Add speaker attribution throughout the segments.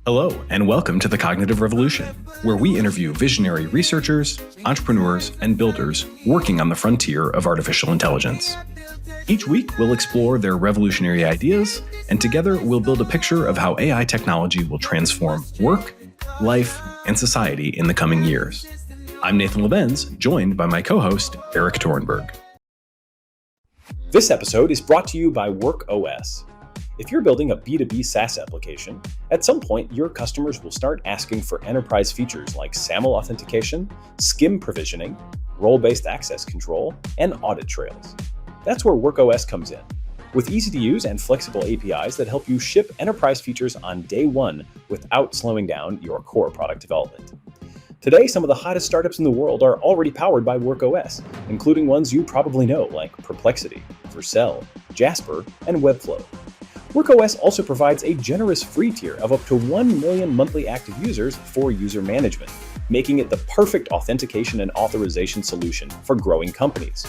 Speaker 1: Hello, and welcome to the Cognitive Revolution, where we interview visionary researchers, entrepreneurs, and builders working on the frontier of artificial intelligence. Each week, we'll explore their revolutionary ideas, and together we'll build a picture of how AI technology will transform work, life, and society in the coming years. I'm Nathan Labenz, joined by my co-host, Eric Torenberg. This episode is brought to you by WorkOS. If you're building a B2B SaaS application, at some point your customers will start asking for enterprise features like SAML authentication, SCIM provisioning, role-based access control, and audit trails. That's where WorkOS comes in, with easy-to-use and flexible APIs that help you ship enterprise features on day one without slowing down your core product development. Today, some of the hottest startups in the world are already powered by WorkOS, including ones you probably know like Perplexity, Vercel, Jasper, and Webflow. WorkOS also provides a generous free tier of up to 1 million monthly active users for user management, making it the perfect authentication and authorization solution for growing companies.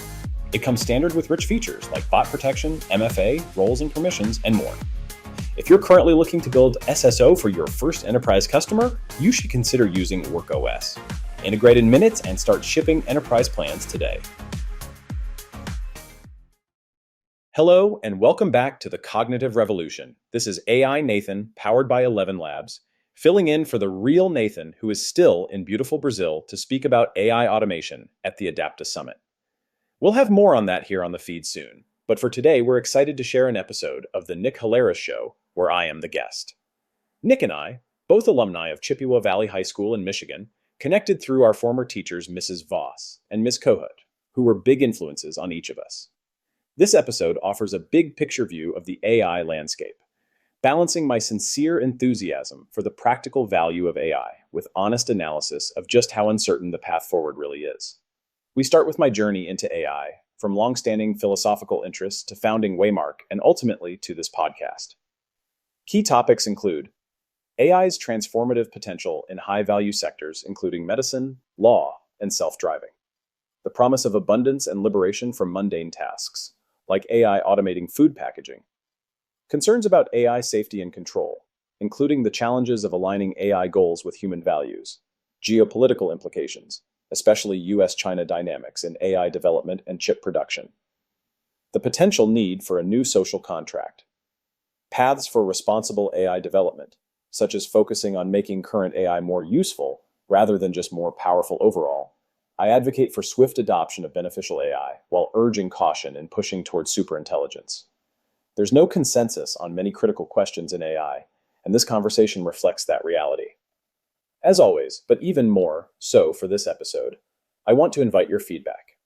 Speaker 1: It comes standard with rich features like bot protection, MFA, roles and permissions, and more. If you're currently looking to build SSO for your first enterprise customer, you should consider using WorkOS. Integrate in minutes and start shipping enterprise plans today. Hello, and welcome back to the Cognitive Revolution. This is AI Nathan, powered by 11 Labs, filling in for the real Nathan, who is still in beautiful Brazil to speak about AI automation at the Adapta Summit. We'll have more on that here on the feed soon, but for today, we're excited to share an episode of the Nick Halaris Show, where I am the guest. Nick and I, both alumni of Chippewa Valley High School in Michigan, connected through our former teachers Mrs. Voss and Ms. Kohut, who were big influences on each of us. This episode offers a big picture view of the AI landscape, balancing my sincere enthusiasm for the practical value of AI with honest analysis of just how uncertain the path forward really is. We start with my journey into AI, from long-standing philosophical interests to founding Waymark and ultimately to this podcast. Key topics include AI's transformative potential in high-value sectors including medicine, law, and self-driving, the promise of abundance and liberation from mundane tasks, like AI automating food packaging, concerns about AI safety and control, including the challenges of aligning AI goals with human values, geopolitical implications, especially US-China dynamics in AI development and chip production, the potential need for a new social contract, paths for responsible AI development, such as focusing on making current AI more useful rather than just more powerful overall. I advocate for swift adoption of beneficial AI while urging caution and pushing towards superintelligence. There's no consensus on many critical questions in AI, and this conversation reflects that reality. As always, but even more so for this episode, I want to invite your feedback.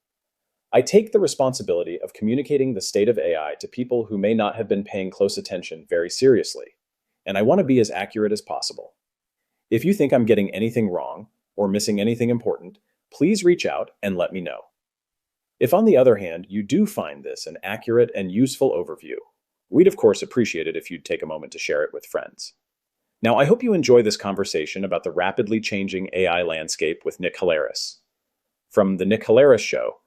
Speaker 1: I take the responsibility of communicating the state of AI to people who may not have been paying close attention very seriously, and I want to be as accurate as possible. If you think I'm getting anything wrong or missing anything important, please reach out and let me know. If, on the other hand, you do find this an accurate and useful overview, we'd of course appreciate it if you'd take a moment to share it with friends. Now, I hope you enjoy this conversation about the rapidly changing AI landscape with Nick Halaris. From the Nick Halaris Show.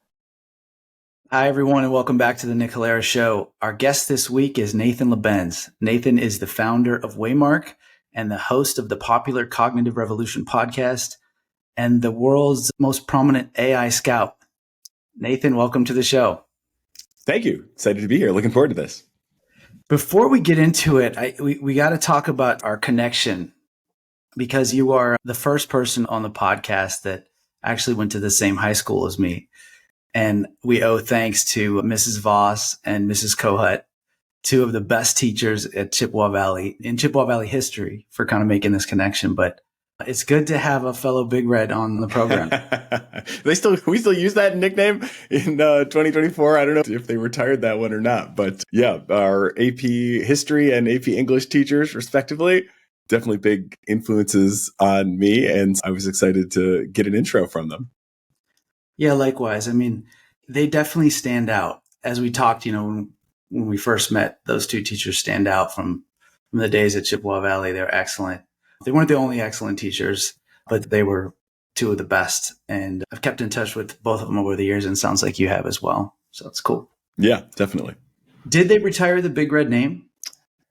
Speaker 2: Hi, everyone, and welcome back to the Nick Halaris Show. Our guest this week is Nathan Labenz. Nathan is the founder of Waymark and the host of the popular Cognitive Revolution podcast and the world's most prominent AI scout. Nathan, welcome to the show.
Speaker 1: Thank you. Excited to be here. Looking forward to this.
Speaker 2: Before we get into it, we got to talk about our connection, because you are the first person on the podcast that actually went to the same high school as me. And we owe thanks to Mrs. Voss and Mrs. Kohut, two of the best teachers at Chippewa Valley in Chippewa Valley history, for kind of making this connection. But it's good to have a fellow Big Red on the program.
Speaker 1: We still use that nickname in 2024. I don't know if they retired that one or not, but yeah, our AP history and AP English teachers, respectively, definitely big influences on me, and I was excited to get an intro from them.
Speaker 2: Yeah, likewise. I mean, they definitely stand out. As we talked, when we first met, those two teachers stand out from the days at Chippewa Valley. They're excellent. They weren't the only excellent teachers, but they were two of the best. And I've kept in touch with both of them over the years, and it sounds like you have as well. So it's cool.
Speaker 1: Yeah, definitely.
Speaker 2: Did they retire the Big Red name?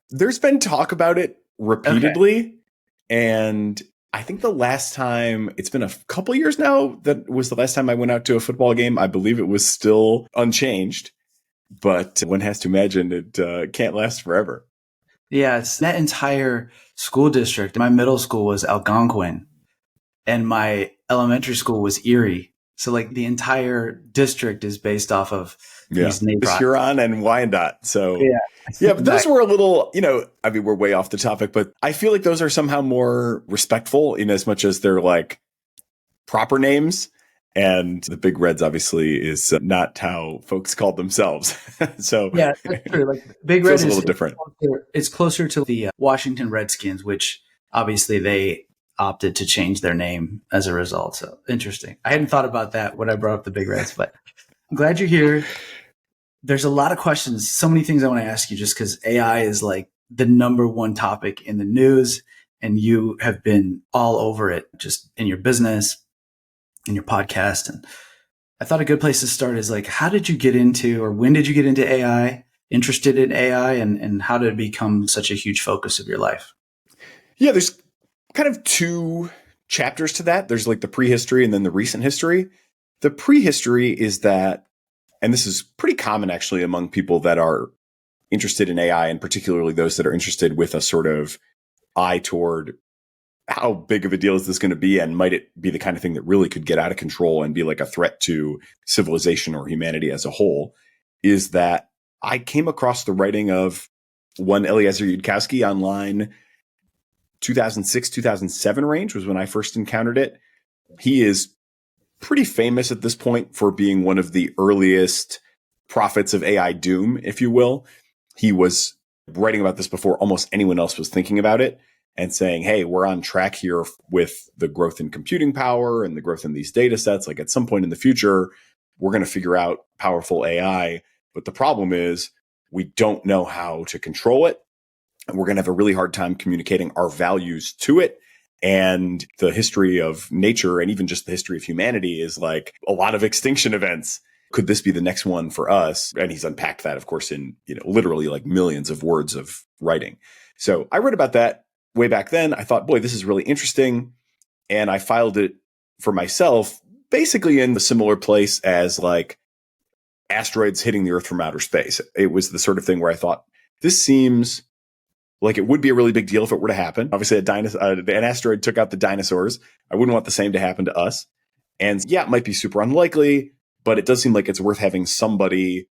Speaker 1: There's been talk about it repeatedly. Okay. And I think the last time, it's been a couple years now, that was the last time I went out to a football game. I believe it was still unchanged, but one has to imagine it can't last forever.
Speaker 2: Yeah, it's that entire school district. My middle school was Algonquin and my elementary school was Erie. So like the entire district is based off of these neighborhoods.
Speaker 1: Huron and Wyandotte. So yeah, but those were a little, I mean, we're way off the topic, but I feel like those are somehow more respectful in as much as they're like proper names. And the Big Reds obviously is not how folks call themselves. So
Speaker 2: yeah, that's true. Like Big Red is a little
Speaker 1: different.
Speaker 2: It's closer to the Washington Redskins, which obviously they opted to change their name as a result. So interesting. I hadn't thought about that when I brought up the Big Reds, but I'm glad you're here. There's a lot of questions, so many things I want to ask you just because AI is like the number one topic in the news and you have been all over it just in your business, in your podcast. And I thought a good place to start is like, how did you get into, or when did you get into AI, interested in AI, and how did it become such a huge focus of your life?
Speaker 1: Yeah, there's kind of two chapters to that. There's like the prehistory and then the recent history. The prehistory is that, and this is pretty common actually among people that are interested in AI, and particularly those that are interested with a sort of eye toward how big of a deal is this going to be, and might it be the kind of thing that really could get out of control and be like a threat to civilization or humanity as a whole, is that I came across the writing of one Eliezer Yudkowsky online 2006, 2007 range was when I first encountered it. He is pretty famous at this point for being one of the earliest prophets of AI doom, if you will. He was writing about this before almost anyone else was thinking about it and saying, hey, we're on track here with the growth in computing power and the growth in these data sets. Like at some point in the future, we're going to figure out powerful AI. But the problem is we don't know how to control it. And we're going to have a really hard time communicating our values to it. And the history of nature and even just the history of humanity is like a lot of extinction events. Could this be the next one for us? And he's unpacked that, of course, in literally like millions of words of writing. So I read about that way back then. I thought, boy, this is really interesting. And I filed it for myself, basically in the similar place as like asteroids hitting the Earth from outer space. It was the sort of thing where I thought, this seems like it would be a really big deal if it were to happen. Obviously, an asteroid took out the dinosaurs. I wouldn't want the same to happen to us. And yeah, it might be super unlikely, but it does seem like it's worth having somebody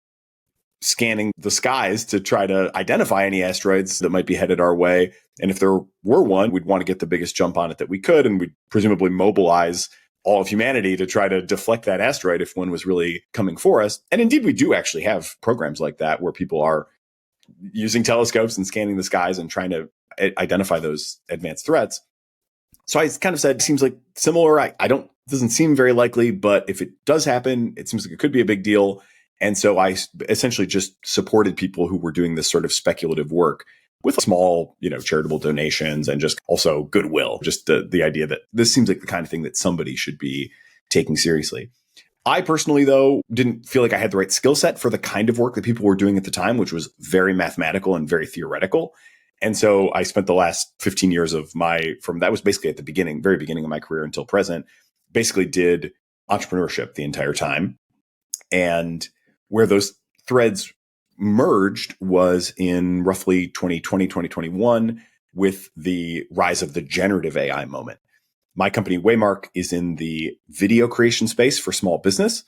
Speaker 1: scanning the skies to try to identify any asteroids that might be headed our way. And if there were one, we'd want to get the biggest jump on it that we could. And we'd presumably mobilize all of humanity to try to deflect that asteroid if one was really coming for us. And indeed, we do actually have programs like that where people are using telescopes and scanning the skies and trying to identify those advanced threats. So I kind of said, it seems like similar. Doesn't seem very likely, but if it does happen, it seems like it could be a big deal. And so I essentially just supported people who were doing this sort of speculative work with small, charitable donations and just also goodwill. Just the idea that this seems like the kind of thing that somebody should be taking seriously. I personally, though, didn't feel like I had the right skill set for the kind of work that people were doing at the time, which was very mathematical and very theoretical. And so I spent the last 15 years of that was basically at the very beginning of my career until present, basically did entrepreneurship the entire time. And where those threads merged was in roughly 2020, 2021 with the rise of the generative AI moment. My company, Waymark, is in the video creation space for small business.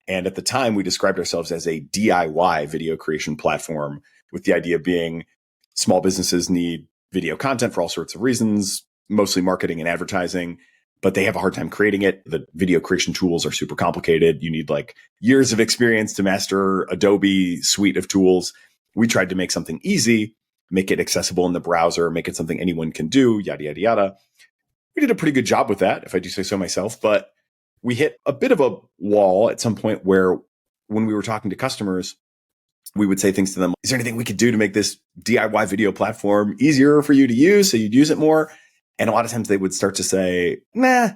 Speaker 1: And at the time, we described ourselves as a DIY video creation platform, with the idea being small businesses need video content for all sorts of reasons, mostly marketing and advertising, but they have a hard time creating it. The video creation tools are super complicated. You need like years of experience to master Adobe suite of tools. We tried to make something easy, make it accessible in the browser, make it something anyone can do, yada, yada, yada. We did a pretty good job with that, if I do say so myself, but we hit a bit of a wall at some point where when we were talking to customers, we would say things to them. Is there anything we could do to make this DIY video platform easier for you to use so you'd use it more? And a lot of times they would start to say, nah,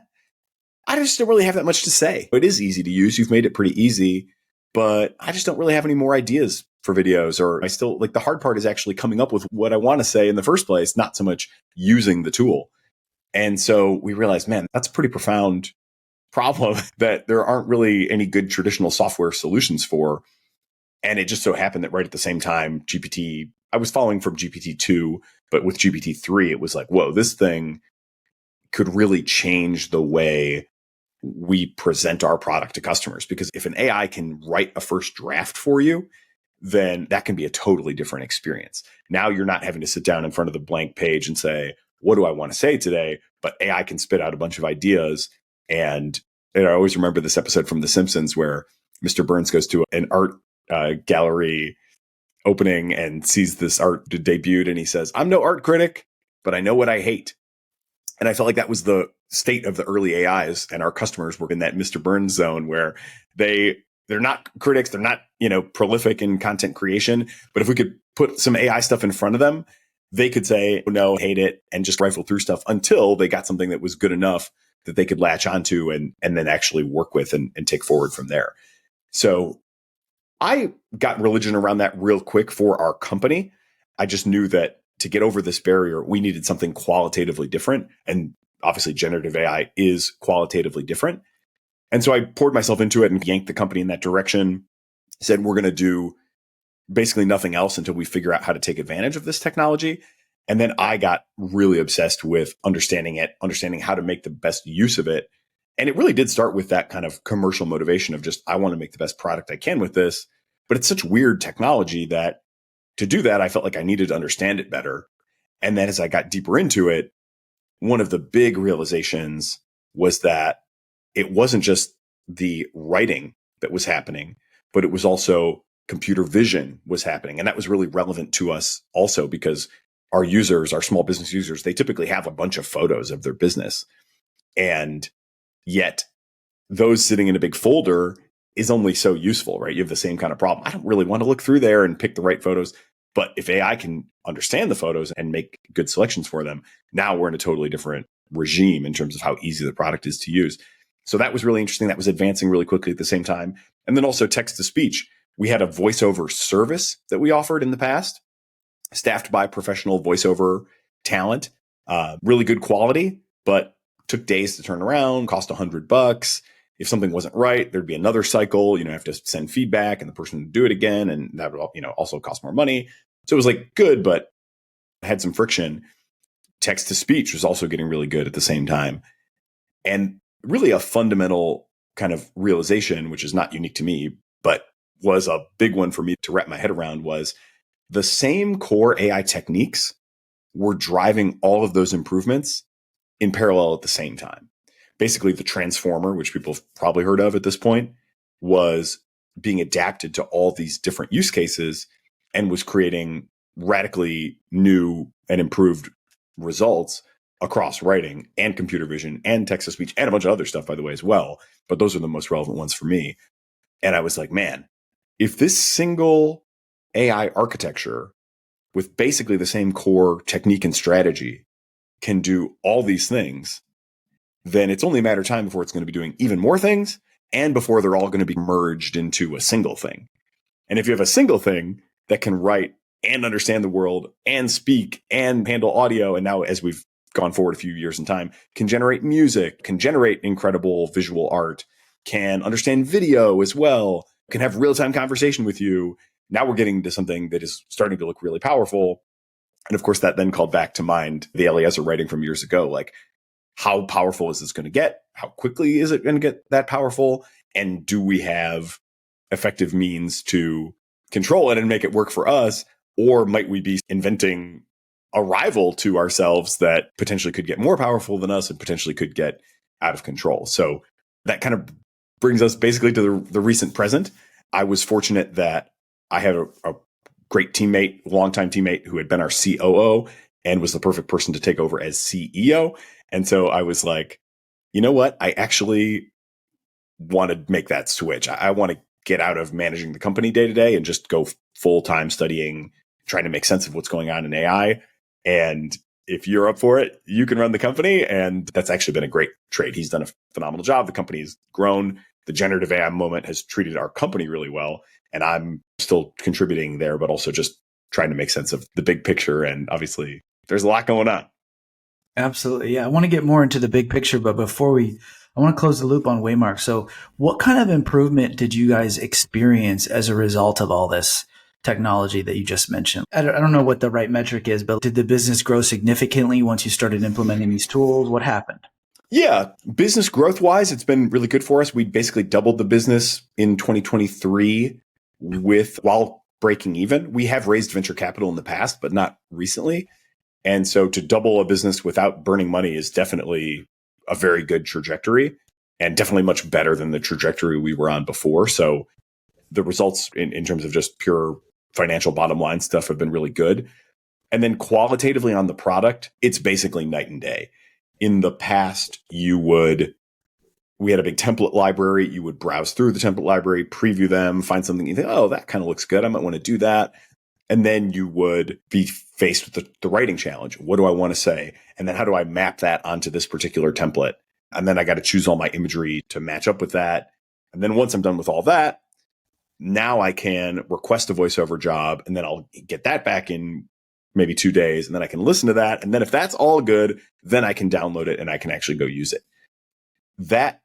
Speaker 1: I just don't really have that much to say. It is easy to use. You've made it pretty easy, but I just don't really have any more ideas for videos. Or I still like the hard part is actually coming up with what I want to say in the first place, not so much using the tool.
Speaker 3: And so we realized, man, that's a pretty profound problem that there aren't really any good traditional software solutions for. And it just so happened that right at the same time, I was following from GPT-2, but with GPT-3, it was like, whoa, this thing could really change the way we present our product to customers. Because if an AI can write a first draft for you, then that can be a totally different experience. Now you're not having to sit down in front of the blank page and say, what do I want to say today? But AI can spit out a bunch of ideas. And I always remember this episode from The Simpsons where Mr. Burns goes to an art gallery opening and sees this art debuted. And he says, I'm no art critic, but I know what I hate. And I felt like that was the state of the early AIs, and our customers were in that Mr. Burns zone where they're not critics, they're not, prolific in content creation, but if we could put some AI stuff in front of them, they could say, no, hate it, and just rifle through stuff until they got something that was good enough that they could latch onto and then actually work with and take forward from there. So I got religion around that real quick for our company. I just knew that to get over this barrier, we needed something qualitatively different. And obviously, generative AI is qualitatively different. And so I poured myself into it and yanked the company in that direction, said, we're going to do basically nothing else until we figure out how to take advantage of this technology. And then I got really obsessed with understanding it, understanding how to make the best use of it. And it really did start with that kind of commercial motivation of just, I want to make the best product I can with this. But it's such weird technology that to do that, I felt like I needed to understand it better. And then as I got deeper into it, one of the big realizations was that it wasn't just the writing that was happening, but it was also computer vision was happening. And that was really relevant to us also because our users, our small business users, they typically have a bunch of photos of their business. And yet those sitting in a big folder is only so useful, right? You have the same kind of problem. I don't really want to look through there and pick the right photos. But if AI can understand the photos and make good selections for them, now we're in a totally different regime in terms of how easy the product is to use. So that was really interesting. That was advancing really quickly at the same time. And then also text to speech. We had a voiceover service that we offered in the past, staffed by professional voiceover talent, really good quality, but took days to turn around, cost $100. If something wasn't right, there'd be another cycle, have to send feedback and the person would do it again. And that would, also cost more money. So it was like good, but had some friction. Text to speech was also getting really good at the same time. And really a fundamental kind of realization, which is not unique to me, but was a big one for me to wrap my head around, was the same core AI techniques were driving all of those improvements in parallel at the same time. Basically, the transformer, which people have probably heard of at this point, was being adapted to all these different use cases and was creating radically new and improved results across writing and computer vision and text to speech and a bunch of other stuff, by the way, as well. But those are the most relevant ones for me. And I was like, man, if this single AI architecture with basically the same core technique and strategy can do all these things, then it's only a matter of time before it's going to be doing even more things and before they're all going to be merged into a single thing. And if you have a single thing that can write and understand the world and speak and handle audio, and now as we've gone forward a few years in time, can generate music, can generate incredible visual art, can understand video as well, can have real-time conversation with you. Now we're getting to something that is starting to look really powerful. And of course, that then called back to mind the Eliezer writing from years ago, like, how powerful is this going to get? How quickly is it going to get that powerful? And do we have effective means to control it and make it work for us? Or might we be inventing a rival to ourselves that potentially could get more powerful than us and potentially could get out of control? So that kind of brings us basically to the recent present. I was fortunate that I had a great teammate, longtime teammate who had been our COO and was the perfect person to take over as CEO. And so I was like, you know what? I actually want to make that switch. I want to get out of managing the company day to day and just go full time studying, trying to make sense of what's going on in AI. And if you're up for it, you can run the company. And that's actually been a great trade. He's done a phenomenal job. The company has grown. The generative AI moment has treated our company really well. And I'm still contributing there, but also just trying to make sense of the big picture. And obviously, there's a lot going on.
Speaker 2: Absolutely. Yeah. I want to get more into the big picture, but I want to close the loop on Waymark. So what kind of improvement did you guys experience as a result of all this technology that you just mentioned? I don't know what the right metric is, but did the business grow significantly once you started implementing these tools? What happened?
Speaker 3: Yeah, business growth wise, it's been really good for us. We basically doubled the business in 2023 while breaking even. We have raised venture capital in the past, but not recently. And so to double a business without burning money is definitely a very good trajectory and definitely much better than the trajectory we were on before. So the results in terms of just pure financial bottom line stuff have been really good. And then qualitatively on the product, it's basically night and day. In the past, we had a big template library. You would browse through the template library, preview them, find something you think, oh, that kind of looks good. I might want to do that. And then you would be faced with the writing challenge. What do I want to say? And then how do I map that onto this particular template? And then I got to choose all my imagery to match up with that. And then once I'm done with all that, now I can request a voiceover job, and then I'll get that back in maybe 2 days. And then I can listen to that. And then if that's all good, then I can download it and I can actually go use it. That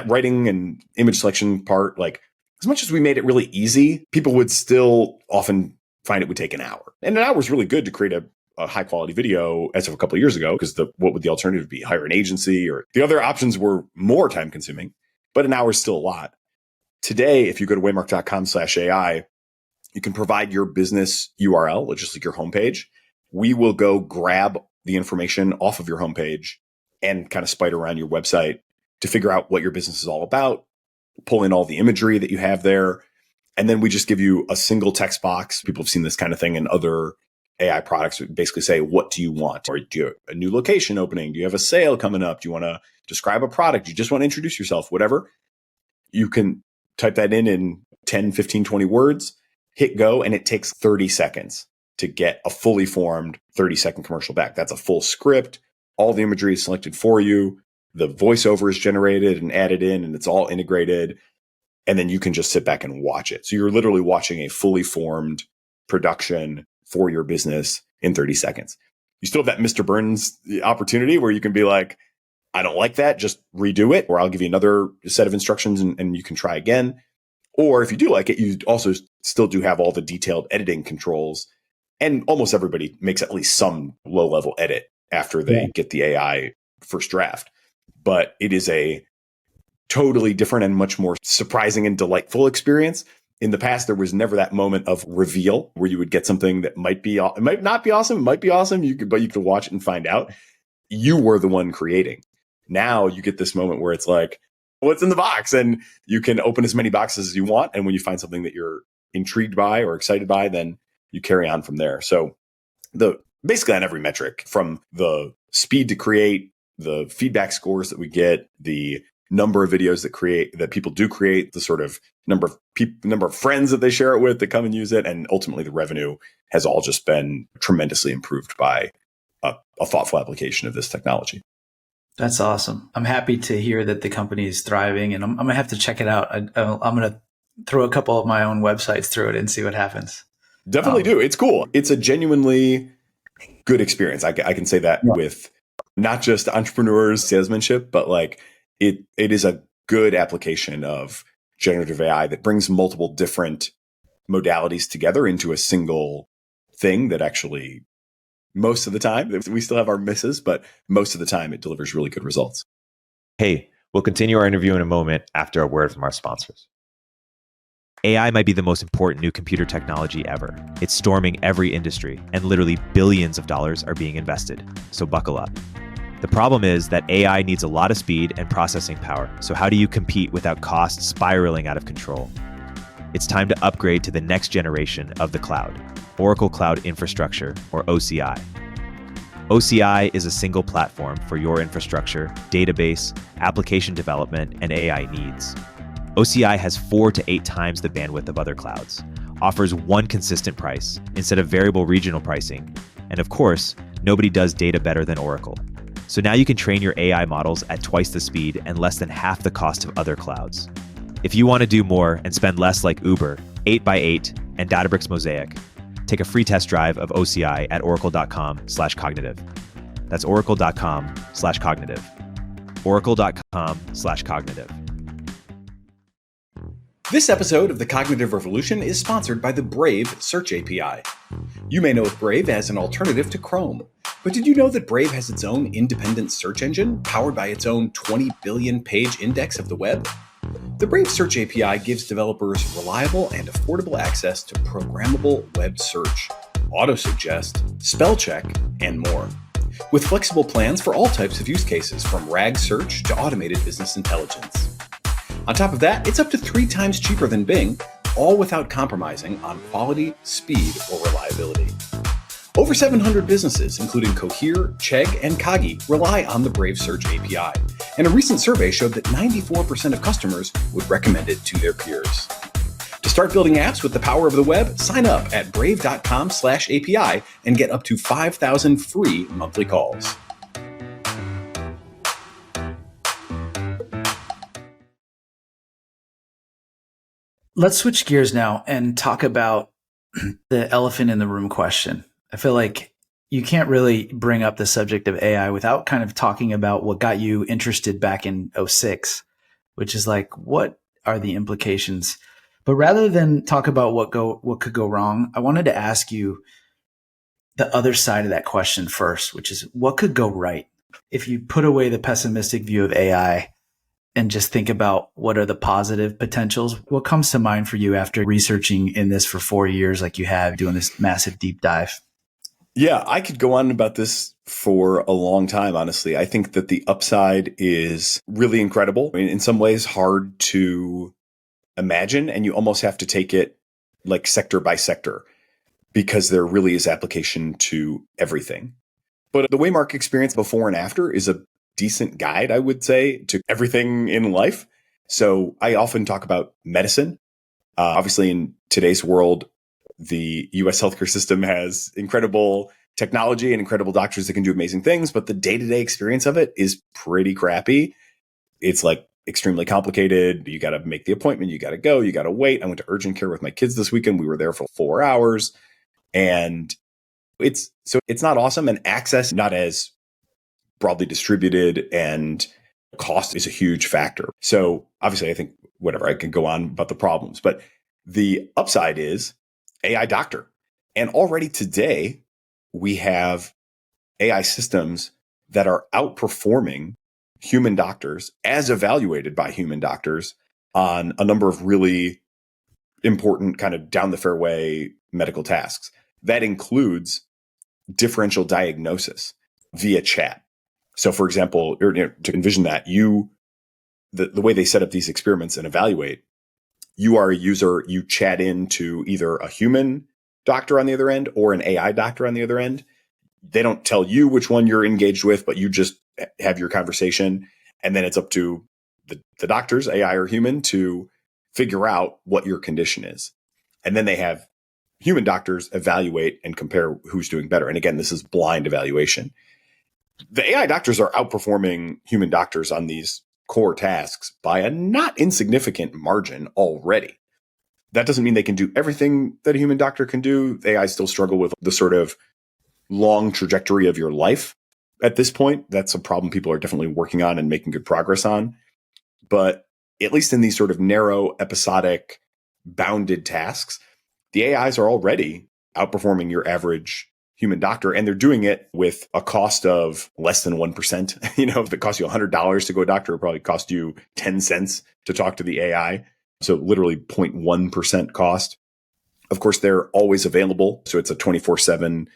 Speaker 3: writing and image selection part, like as much as we made it really easy, people would still often find it would take an hour. And an hour is really good to create a high quality video as of a couple of years ago, because what would the alternative be? Hire an agency, or the other options were more time consuming, but an hour is still a lot. Today, if you go to waymark.com/AI, you can provide your business URL, which is like your homepage. We will go grab the information off of your homepage and kind of spider around your website to figure out what your business is all about, pull in all the imagery that you have there. And then we just give you a single text box. People have seen this kind of thing in other AI products. We basically say, what do you want? Or do you have a new location opening? Do you have a sale coming up? Do you want to describe a product? Do you just want to introduce yourself? Whatever. You can type that in 10, 15, 20 words, hit go, and it takes 30 seconds to get a fully formed 30-second commercial back. That's a full script. All the imagery is selected for you. The voiceover is generated and added in, and it's all integrated. And then you can just sit back and watch it. So you're literally watching a fully formed production for your business in 30 seconds. You still have that Mr. Burns opportunity where you can be like, I don't like that, just redo it, or I'll give you another set of instructions and you can try again. Or if you do like it, you also still do have all the detailed editing controls. And almost everybody makes at least some low-level edit after they get the AI first draft. But it is a totally different and much more surprising and delightful experience. In the past, there was never that moment of reveal where you would get something that might not be awesome. It might be awesome. But you could watch it and find out. You were the one creating. Now you get this moment where it's like, what's in the box? And you can open as many boxes as you want. And when you find something that you're intrigued by or excited by, then you carry on from there. So basically on every metric, from the speed to create, the feedback scores that we get, the number of videos that people do create, the sort of number of friends that they share it with that come and use it, and ultimately the revenue has all just been tremendously improved by a thoughtful application of this technology.
Speaker 2: That's awesome. I'm happy to hear that the company is thriving, and I'm going to have to check it out. I'm going to throw a couple of my own websites through it and see what happens.
Speaker 3: Definitely do. It's cool. It's a genuinely good experience. I can say that with not just entrepreneurs, salesmanship, but like it is a good application of generative AI that brings multiple different modalities together into a single thing that actually, most of the time, we still have our misses, but most of the time it delivers really good results.
Speaker 4: Hey, we'll continue our interview in a moment after a word from our sponsors. AI might be the most important new computer technology ever. It's storming every industry, and literally billions of dollars are being invested. So buckle up. The problem is that AI needs a lot of speed and processing power. So how do you compete without costs spiraling out of control? It's time to upgrade to the next generation of the cloud, Oracle Cloud Infrastructure, or OCI. OCI is a single platform for your infrastructure, database, application development, and AI needs. OCI has 4 to 8 times the bandwidth of other clouds, offers one consistent price instead of variable regional pricing, and of course, nobody does data better than Oracle. So now you can train your AI models at twice the speed and less than half the cost of other clouds. If you want to do more and spend less like Uber, 8x8, and Databricks Mosaic, take a free test drive of OCI at oracle.com/cognitive. That's oracle.com/cognitive. oracle.com/cognitive.
Speaker 1: This episode of the Cognitive Revolution is sponsored by the Brave Search API. You may know of Brave as an alternative to Chrome, but did you know that Brave has its own independent search engine powered by its own 20 billion page index of the web? The Brave Search API gives developers reliable and affordable access to programmable web search, auto-suggest, spell check, and more. With flexible plans for all types of use cases, from RAG search to automated business intelligence. On top of that, it's up to 3 times cheaper than Bing, all without compromising on quality, speed, or reliability. Over 700 businesses, including Cohere, Chegg, and Kagi, rely on the Brave Search API, and a recent survey showed that 94% of customers would recommend it to their peers. To start building apps with the power of the web, sign up at brave.com/API and get up to 5,000 free monthly calls.
Speaker 2: Let's switch gears now and talk about the elephant in the room question. I feel like you can't really bring up the subject of AI without kind of talking about what got you interested back in '06, which is like, what are the implications? But rather than talk about what could go wrong, I wanted to ask you the other side of that question first, which is what could go right? If you put away the pessimistic view of AI and just think about what are the positive potentials, what comes to mind for you after researching in this for 4 years, like you have, doing this massive deep dive?
Speaker 3: Yeah, I could go on about this for a long time, honestly. I think that the upside is really incredible. I mean, in some ways, hard to imagine, and you almost have to take it like sector by sector because there really is application to everything. But the Waymark experience before and after is a decent guide, I would say, to everything in life. So I often talk about medicine. Obviously, in today's world, the US healthcare system has incredible technology and incredible doctors that can do amazing things, but the day-to-day experience of it is pretty crappy. It's like extremely complicated. You got to make the appointment. You got to go. You got to wait. I went to urgent care with my kids this weekend. We were there for 4 hours, and it's not awesome, and access not as broadly distributed, and cost is a huge factor. So obviously, I think whatever, I can go on about the problems, but the upside is AI doctor. And already today, we have AI systems that are outperforming human doctors as evaluated by human doctors on a number of really important kind of down the fairway medical tasks. That includes differential diagnosis via chat. So for example, to envision that, the way they set up these experiments and evaluate, you are a user, you chat into either a human doctor on the other end or an AI doctor on the other end. They don't tell you which one you're engaged with, but you just have your conversation. And then it's up to the doctors, AI or human, to figure out what your condition is. And then they have human doctors evaluate and compare who's doing better. And again, this is blind evaluation. The AI doctors are outperforming human doctors on these core tasks by a not insignificant margin already. That doesn't mean they can do everything that a human doctor can do. AI still struggle with the sort of long trajectory of your life at this point. That's a problem people are definitely working on and making good progress on. But at least in these sort of narrow, episodic, bounded tasks, the AIs are already outperforming your average human doctor, and they're doing it with a cost of less than 1%. If it costs you $100 to go to a doctor, it'll probably cost you 10 cents to talk to the AI. So literally 0.1% cost. Of course, they're always available. So it's a 24/7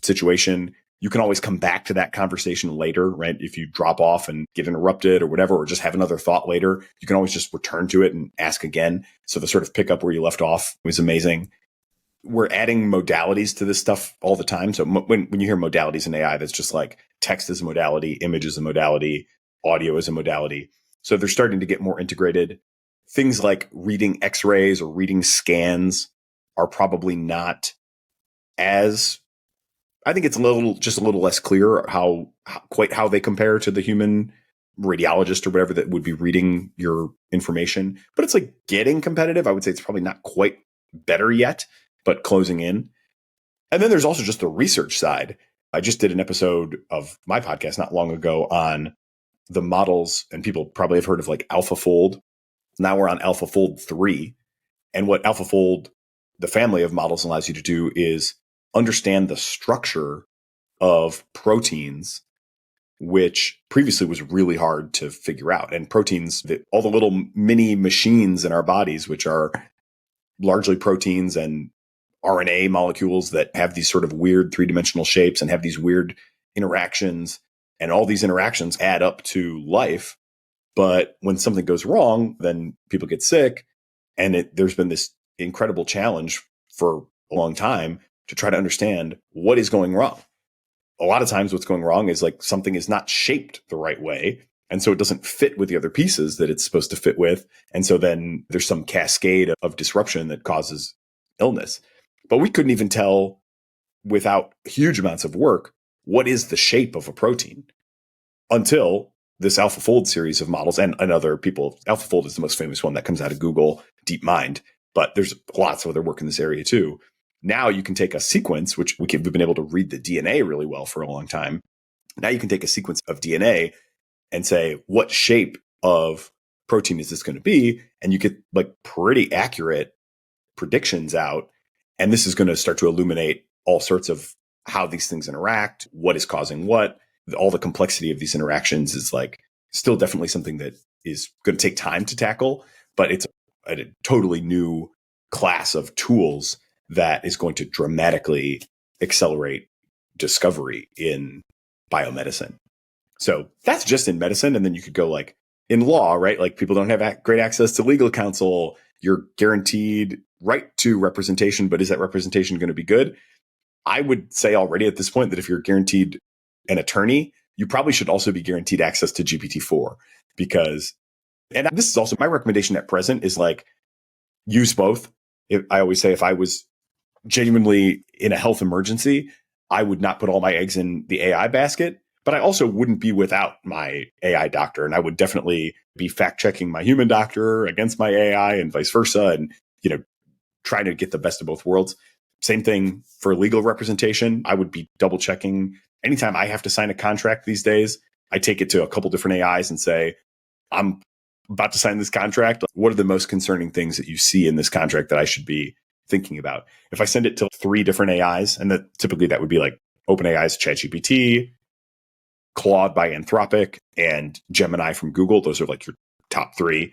Speaker 3: situation. You can always come back to that conversation later, right? If you drop off and get interrupted or whatever, or just have another thought later, you can always just return to it and ask again. So the sort of pick up where you left off was amazing. We're adding modalities to this stuff all the time. So when you hear modalities in AI, that's just like text is a modality, image is a modality, audio is a modality. So they're starting to get more integrated. Things like reading X-rays or reading scans are probably not as, I think it's just a little less clear how they compare to the human radiologist or whatever that would be reading your information. But it's like getting competitive. I would say it's probably not quite better yet, but closing in. And then there's also just the research side. I just did an episode of my podcast not long ago on the models, and people probably have heard of like AlphaFold. Now we're on AlphaFold 3. And what AlphaFold, the family of models, allows you to do is understand the structure of proteins, which previously was really hard to figure out. And proteins, all the little mini machines in our bodies, which are largely proteins and RNA molecules that have these sort of weird three-dimensional shapes and have these weird interactions. And all these interactions add up to life. But when something goes wrong, then people get sick. And there's been this incredible challenge for a long time to try to understand what is going wrong. A lot of times what's going wrong is like something is not shaped the right way. And so it doesn't fit with the other pieces that it's supposed to fit with. And so then there's some cascade of disruption that causes illness. But we couldn't even tell without huge amounts of work what is the shape of a protein until this AlphaFold series of models and other people. AlphaFold is the most famous one that comes out of Google, DeepMind, but there's lots of other work in this area too. Now you can take a sequence, which we've been able to read the DNA really well for a long time. Now you can take a sequence of DNA and say, what shape of protein is this going to be? And you get like pretty accurate predictions out. And this is going to start to illuminate all sorts of how these things interact, what is causing what. All the complexity of these interactions is like still definitely something that is going to take time to tackle, but it's a totally new class of tools that is going to dramatically accelerate discovery in biomedicine. So that's just in medicine. And then you could go like in law, right? Like people don't have great access to legal counsel. You're guaranteed right to representation, but is that representation going to be good? I would say already at this point that if you're guaranteed an attorney, you probably should also be guaranteed access to GPT-4 because, and this is also my recommendation at present is like use both. I always say if I was genuinely in a health emergency, I would not put all my eggs in the AI basket, but I also wouldn't be without my AI doctor. And I would definitely be fact checking my human doctor against my AI and vice versa. And, trying to get the best of both worlds. Same thing for legal representation. I would be double checking anytime I have to sign a contract these days. I take it to a couple different AIs and say, I'm about to sign this contract. What are the most concerning things that you see in this contract that I should be thinking about? If I send it to 3 different AIs, and typically that would be like OpenAI's ChatGPT, Claude by Anthropic, and Gemini from Google. Those are like your top 3.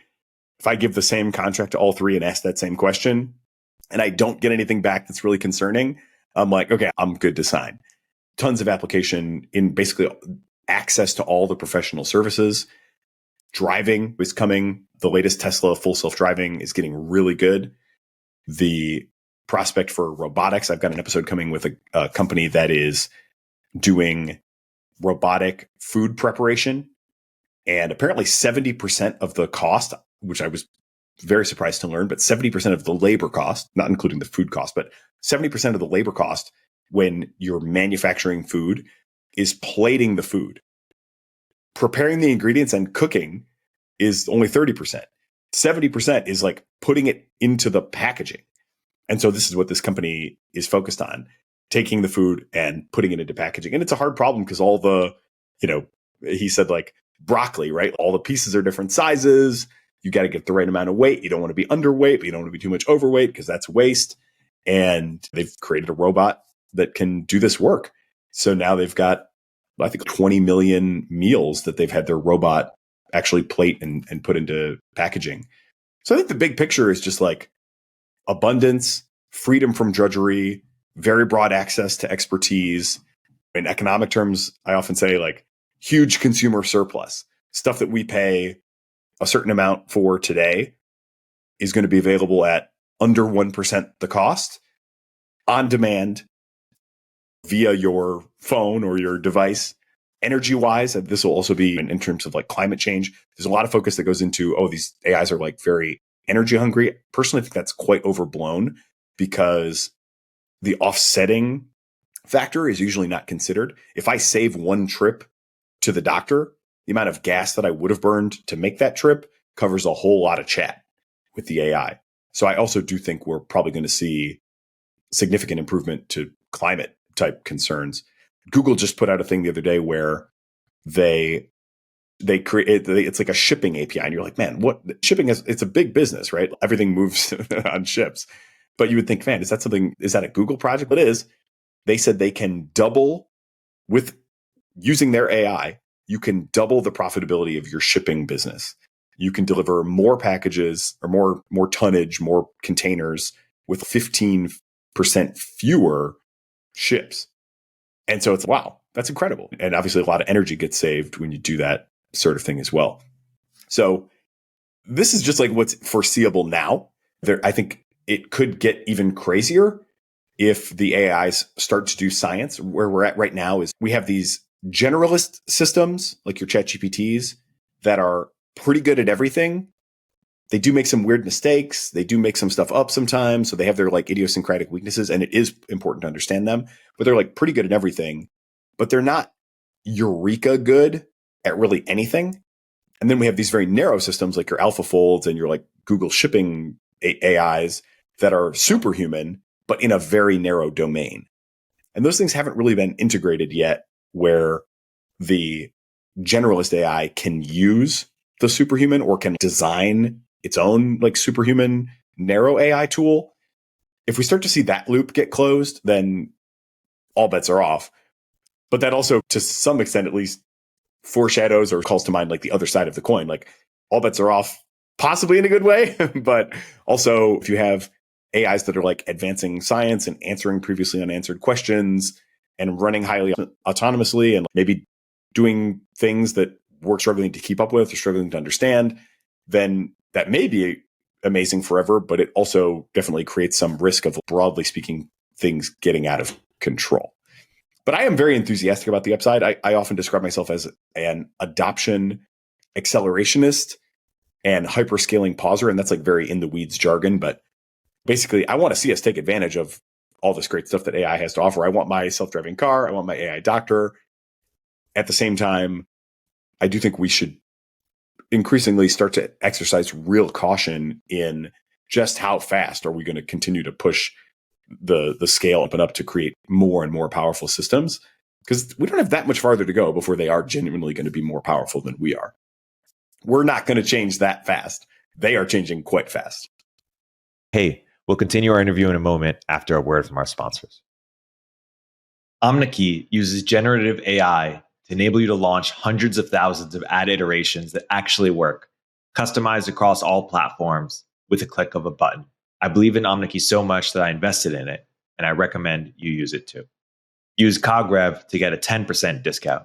Speaker 3: If I give the same contract to all 3 and ask that same question, and I don't get anything back that's really concerning, I'm like, okay, I'm good to sign. Tons of application in basically access to all the professional services. Driving is coming. The latest Tesla full self-driving is getting really good. The prospect for robotics, I've got an episode coming with a company that is doing robotic food preparation. And apparently 70% of the cost, which I was very surprised to learn, but 70% of the labor cost, not including the food cost, but 70% of the labor cost when you're manufacturing food is plating the food. Preparing the ingredients and cooking is only 30%. 70% is like putting it into the packaging. And so this is what this company is focused on, taking the food and putting it into packaging. And it's a hard problem because all the, he said like broccoli, right? All the pieces are different sizes. You got to get the right amount of weight. You don't want to be underweight, but you don't want to be too much overweight because that's waste. And they've created a robot that can do this work. So now they've got, I think, 20 million meals that they've had their robot actually plate and put into packaging. So I think the big picture is just like abundance, freedom from drudgery, very broad access to expertise. In economic terms, I often say like huge consumer surplus. Stuff that we pay a certain amount for today is going to be available at under 1% the cost on demand via your phone or your device. Energy wise, this will also be in terms of like climate change. There's a lot of focus that goes into, these AIs are like very energy hungry. Personally, I think that's quite overblown because the offsetting factor is usually not considered. If I save one trip to the doctor, the amount of gas that I would have burned to make that trip covers a whole lot of chat with the AI. So I also do think we're probably going to see significant improvement to climate type concerns. Google just put out a thing the other day where they create, it's like a shipping API. And you're like, man, what shipping is, it's a big business, right? Everything moves on ships. But you would think, man, is that a Google project? It is. They said they can double with using their AI. You can double the profitability of your shipping business. You can deliver more packages or more tonnage, more containers with 15% fewer ships. And so it's, wow, that's incredible. And obviously a lot of energy gets saved when you do that sort of thing as well. So this is just like what's foreseeable now. I think it could get even crazier if the AIs start to do science. Where we're at right now is we have these generalist systems like your ChatGPTs that are pretty good at everything. They do make some weird mistakes. They do make some stuff up sometimes. So they have their like idiosyncratic weaknesses, and it is important to understand them, but they're like pretty good at everything, but they're not eureka good at really anything. And then we have these very narrow systems like your AlphaFolds and your like Google shipping AIs that are superhuman, but in a very narrow domain. And those things haven't really been integrated yet, where the generalist AI can use the superhuman or can design its own like superhuman narrow AI tool. If we start to see that loop get closed, then all bets are off. But that also, to some extent at least, foreshadows or calls to mind like the other side of the coin. Like all bets are off, possibly in a good way, but also if you have AIs that are like advancing science and answering previously unanswered questions and running highly autonomously and maybe doing things that we're struggling to keep up with or struggling to understand, then that may be amazing forever, but it also definitely creates some risk of, broadly speaking, things getting out of control. But I am very enthusiastic about the upside. I often describe myself as an adoption accelerationist and hyperscaling pauser, and that's like very in the weeds jargon, but basically I want to see us take advantage of all this great stuff that AI has to offer. I want my self-driving car. I want my AI doctor. At the same time, I do think we should increasingly start to exercise real caution in just how fast are we going to continue to push the scale up and up to create more and more powerful systems, because we don't have that much farther to go before they are genuinely going to be more powerful than we are. We're not going to change that fast. They are changing quite fast.
Speaker 4: Hey, we'll continue our interview in a moment after a word from our sponsors. Omneky uses generative AI to enable you to launch hundreds of thousands of ad iterations that actually work, customized across all platforms with a click of a button. I believe in Omneky so much that I invested in it, and I recommend you use it too. Use CogRev to get a 10% discount.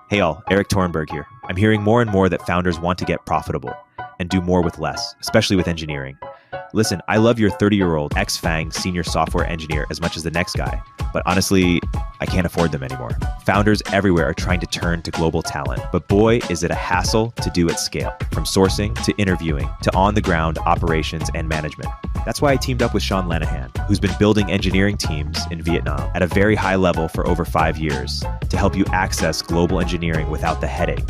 Speaker 4: Hey all, Eric Tornberg here. I'm hearing more and more that founders want to get profitable and do more with less, especially with engineering. Listen, I love your 30-year-old ex-FANG senior software engineer as much as the next guy, but honestly, I can't afford them anymore. Founders everywhere are trying to turn to global talent, but boy, is it a hassle to do at scale, from sourcing to interviewing to on-the-ground operations and management. That's why I teamed up with Sean Lanahan, who's been building engineering teams in Vietnam at a very high level for over 5 years to help you access global engineering without the headache.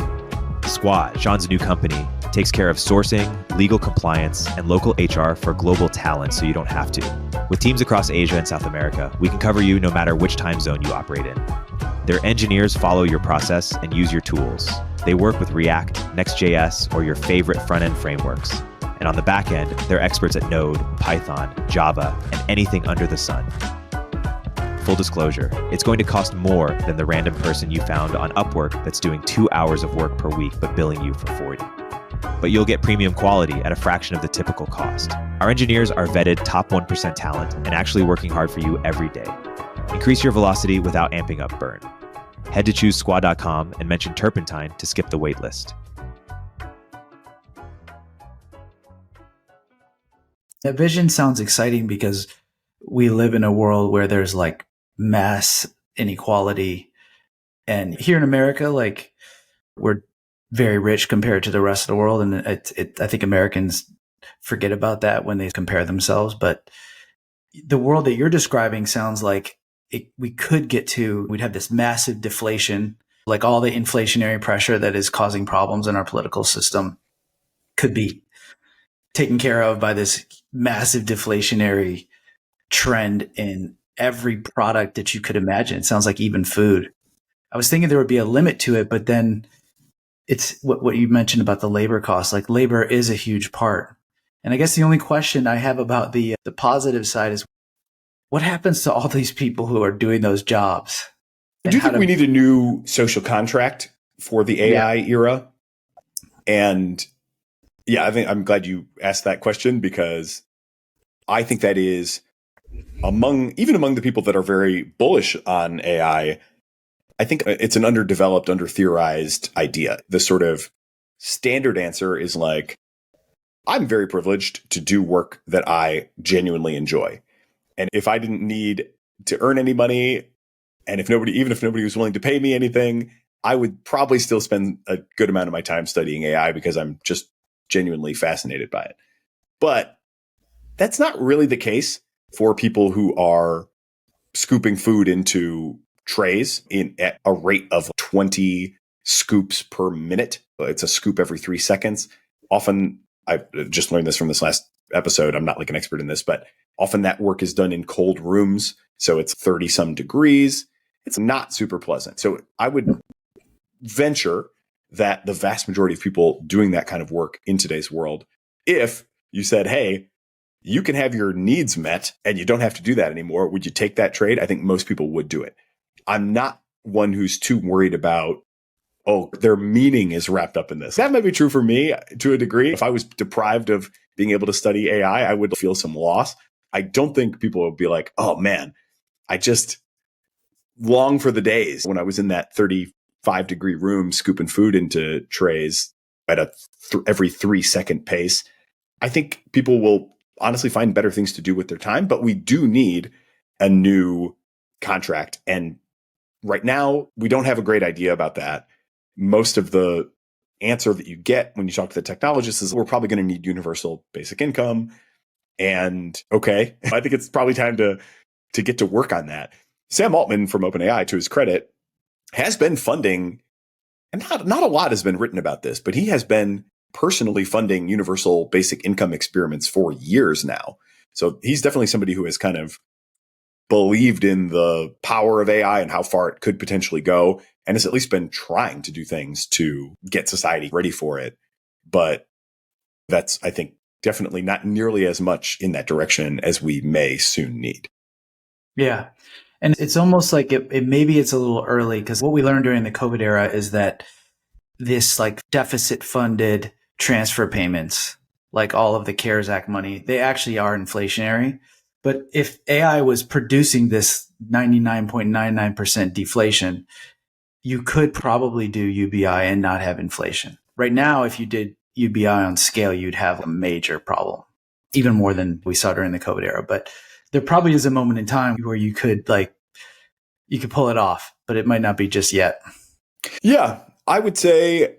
Speaker 4: Squad, Sean's new company, takes care of sourcing, legal compliance, and local HR for global talent so you don't have to. With teams across Asia and South America, we can cover you no matter which time zone you operate in. Their engineers follow your process and use your tools. They work with React, Next.js, or your favorite front-end frameworks. And on the back end, they're experts at Node, Python, Java, and anything under the sun. Full disclosure, it's going to cost more than the random person you found on Upwork that's doing 2 hours of work per week but billing you for 40. But you'll get premium quality at a fraction of the typical cost. Our engineers are vetted top 1% talent and actually working hard for you every day. Increase your velocity without amping up burn. Head to choosesquad.com and mention Turpentine to skip the wait list.
Speaker 2: That vision sounds exciting because we live in a world where there's like mass inequality. And here in America, like we're very rich compared to the rest of the world. And I think Americans forget about that when they compare themselves. But the world that you're describing sounds like we'd have this massive deflation, like all the inflationary pressure that is causing problems in our political system could be taken care of by this massive deflationary trend in every product that you could imagine. It sounds like even food. I was thinking there would be a limit to it, but then it's what you mentioned about the labor costs. Like labor is a huge part. And I guess the only question I have about the positive side is what happens to all these people who are doing those jobs?
Speaker 3: I do think we need a new social contract for the AI era. And yeah, I'm glad you asked that question, because I think that is among the people that are very bullish on AI, I think it's an underdeveloped, under-theorized idea. The sort of standard answer is like, I'm very privileged to do work that I genuinely enjoy. And if I didn't need to earn any money, and even if nobody was willing to pay me anything, I would probably still spend a good amount of my time studying AI because I'm just genuinely fascinated by it. But that's not really the case for people who are scooping food into trays at a rate of 20 scoops per minute. It's a scoop every 3 seconds. Often, I've just learned this from this last episode. I'm not like an expert in this, but often that work is done in cold rooms. So it's 30 some degrees. It's not super pleasant. So I would venture that the vast majority of people doing that kind of work in today's world, if you said, hey, you can have your needs met and you don't have to do that anymore, would you take that trade? I think most people would do it. I'm not one who's too worried about, oh, their meaning is wrapped up in this. That might be true for me to a degree. If I was deprived of being able to study AI, I would feel some loss. I don't think people would be like, oh man, I just long for the days when I was in that 35-degree room scooping food into trays at a every 3-second pace. I think people will honestly find better things to do with their time, but we do need a new contract. And right now, we don't have a great idea about that. Most of the answer that you get when you talk to the technologists is we're probably going to need universal basic income. And okay, I think it's probably time to get to work on that. Sam Altman from OpenAI, to his credit, has been funding, and not a lot has been written about this, but he has been personally funding universal basic income experiments for years now. So he's definitely somebody who has kind of believed in the power of AI and how far it could potentially go, and has at least been trying to do things to get society ready for it. But that's, I think, definitely not nearly as much in that direction as we may soon need.
Speaker 2: Yeah. And it's almost like maybe it's a little early, because what we learned during the COVID era is that this like deficit funded transfer payments, like all of the CARES Act money, they actually are inflationary. But if AI was producing this 99.99% deflation, you could probably do UBI and not have inflation. Right now, if you did UBI on scale, you'd have a major problem, even more than we saw during the COVID era. But there probably is a moment in time where you could pull it off, but it might not be just yet.
Speaker 3: Yeah, I would say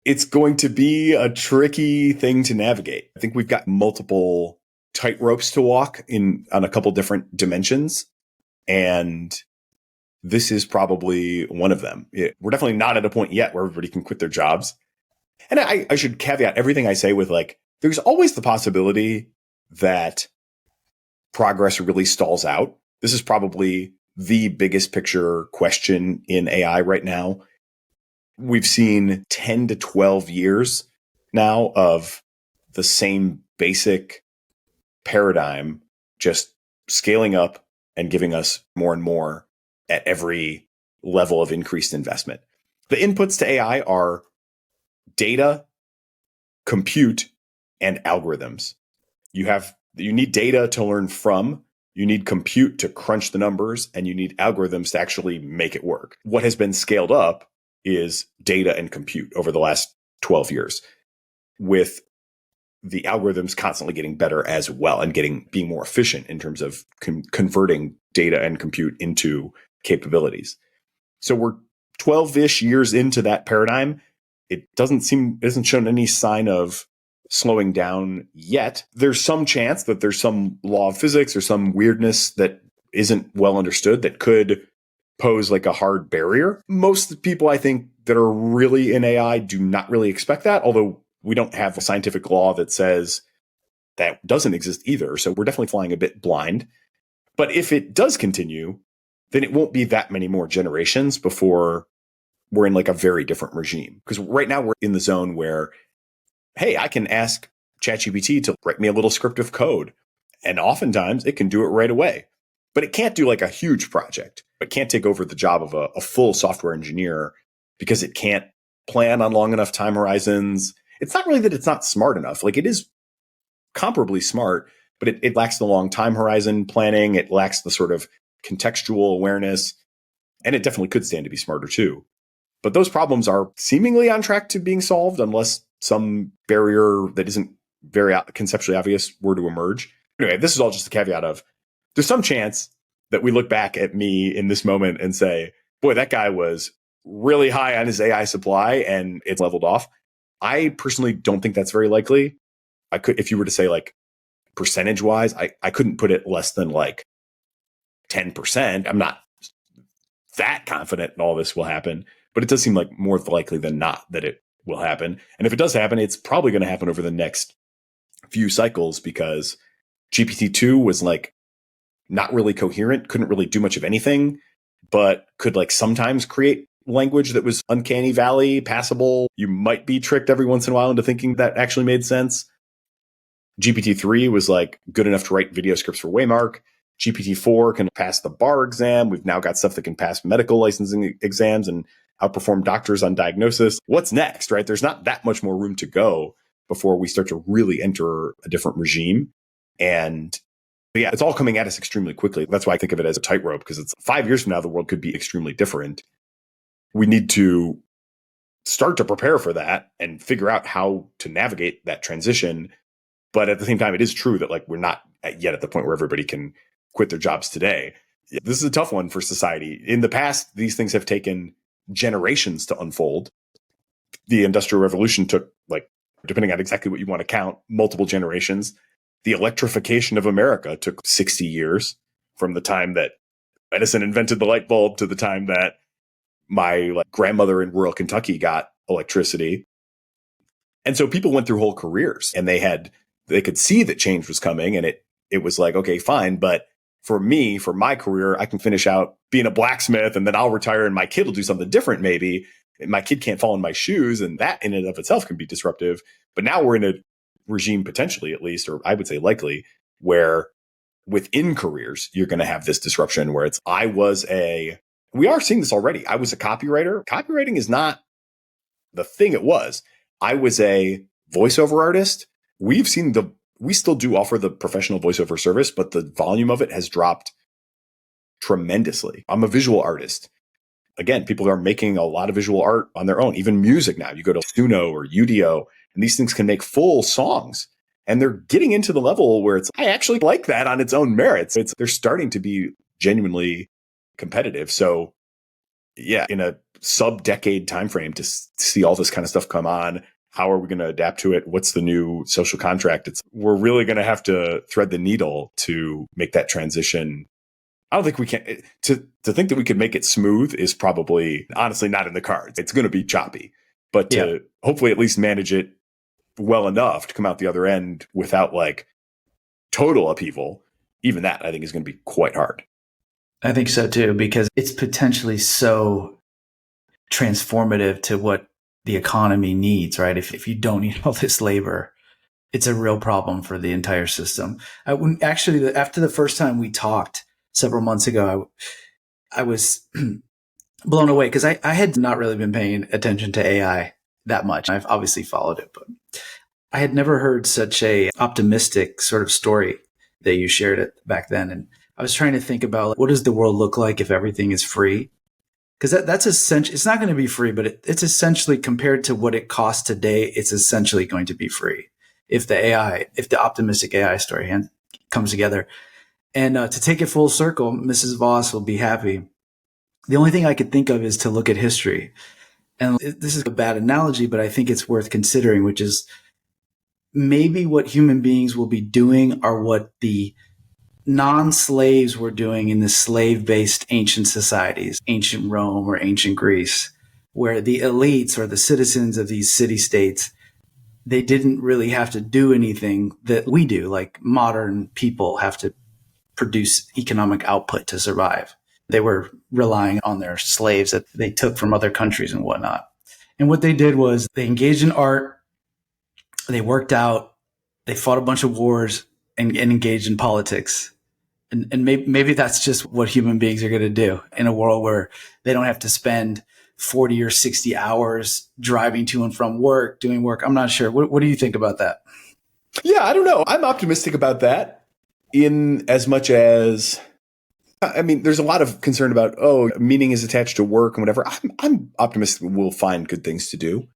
Speaker 3: it's going to be a tricky thing to navigate. I think we've got multiple tightropes to walk on a couple different dimensions, and this is probably one of them. We're definitely not at a point yet where everybody can quit their jobs. And I should caveat everything I say with like, there's always the possibility that progress really stalls out. This is probably the biggest picture question in AI right now. We've seen 10 to 12 years now of the same basic paradigm just scaling up and giving us more and more at every level of increased investment. The inputs to AI are data, compute, and algorithms. You need data to learn from, you need compute to crunch the numbers, and you need algorithms to actually make it work. What has been scaled up is data and compute over the last 12 years, with the algorithms constantly getting better as well and being more efficient in terms of converting data and compute into capabilities. So we're 12-ish years into that paradigm. It isn't shown any sign of slowing down yet. There's some chance that there's some law of physics or some weirdness that isn't well understood that could pose like a hard barrier. Most people, I think, that are really in AI do not really expect that, although we don't have a scientific law that says that doesn't exist either. So we're definitely flying a bit blind. But if it does continue, then it won't be that many more generations before we're in like a very different regime. Because right now we're in the zone where, hey, I can ask ChatGPT to write me a little script of code. And oftentimes it can do it right away. But it can't do like a huge project. It can't take over the job of a full software engineer because it can't plan on long enough time horizons. It's not really that it's not smart enough. Like, it is comparably smart, but it lacks the long time horizon planning. It lacks the sort of contextual awareness. And it definitely could stand to be smarter too. But those problems are seemingly on track to being solved unless some barrier that isn't very conceptually obvious were to emerge. Anyway, this is all just a caveat of there's some chance that we look back at me in this moment and say, boy, that guy was really high on his AI supply and it's leveled off. I personally don't think that's very likely. I could, if you were to say like percentage wise, I couldn't put it less than like 10%. I'm not that confident all this will happen, but it does seem like more likely than not that it will happen. And if it does happen, it's probably going to happen over the next few cycles because GPT-2 was like not really coherent, couldn't really do much of anything, but could like sometimes create language that was uncanny valley, passable. You might be tricked every once in a while into thinking that actually made sense. GPT-3 was like good enough to write video scripts for Waymark. GPT-4 can pass the bar exam. We've now got stuff that can pass medical licensing exams and outperform doctors on diagnosis. What's next, right? There's not that much more room to go before we start to really enter a different regime. And yeah, it's all coming at us extremely quickly. That's why I think of it as a tightrope, because it's 5 years from now, the world could be extremely different. We need to start to prepare for that and figure out how to navigate that transition. But at the same time, it is true that like we're not yet at the point where everybody can quit their jobs today. This is a tough one for society. In the past, these things have taken generations to unfold. The Industrial Revolution took, like, depending on exactly what you want to count, multiple generations. The electrification of America took 60 years from the time that Edison invented the light bulb to the time that my grandmother in rural Kentucky got electricity. And so people went through whole careers and they could see that change was coming, and it was like, okay, fine. But for me, for my career, I can finish out being a blacksmith and then I'll retire and my kid will do something different. Maybe my kid can't fall in my shoes, and that in and of itself can be disruptive. But now we're in a regime, potentially at least, or I would say likely, where within careers, you're going to have this disruption where we are seeing this already. I was a copywriter. Copywriting is not the thing it was. I was a voiceover artist. We still do offer the professional voiceover service, but the volume of it has dropped tremendously. I'm a visual artist. Again, people are making a lot of visual art on their own, even music now. You go to Suno or Udio, and these things can make full songs. And they're getting into the level where I actually like that on its own merits. They're starting to be genuinely competitive. So yeah, in a sub-decade timeframe to see all this kind of stuff come on, how are we going to adapt to it? What's the new social contract? We're really going to have to thread the needle to make that transition. I don't think we can. To think that we could make it smooth is probably honestly not in the cards. It's going to be choppy, but to hopefully at least manage it well enough to come out the other end without like total upheaval, even that I think is going to be quite hard.
Speaker 2: I think so too, because it's potentially so transformative to what the economy needs, right? If you don't need all this labor, it's a real problem for the entire system. Actually, after the first time we talked several months ago, I was blown away because I had not really been paying attention to AI that much. I've obviously followed it, but I had never heard such a optimistic sort of story that you shared it back then. And I was trying to think about what does the world look like if everything is free? Because that's essentially, it's not going to be free, but it's essentially compared to what it costs today, it's essentially going to be free if the optimistic AI story comes together. And to take it full circle, Mrs. Voss will be happy. The only thing I could think of is to look at history. And this is a bad analogy, but I think it's worth considering, which is maybe what human beings will be doing are what the non-slaves were doing in the slave-based ancient societies, ancient Rome or ancient Greece, where the elites or the citizens of these city-states, they didn't really have to do anything that we do, like modern people have to produce economic output to survive. They were relying on their slaves that they took from other countries and whatnot. And what they did was they engaged in art, they worked out, they fought a bunch of wars, and engaged in politics. And maybe that's just what human beings are going to do in a world where they don't have to spend 40 or 60 hours driving to and from work, doing work. I'm not sure. What do you think about that?
Speaker 3: Yeah, I don't know. I'm optimistic about that in as much as, I mean, there's a lot of concern about, meaning is attached to work and whatever. I'm optimistic we'll find good things to do.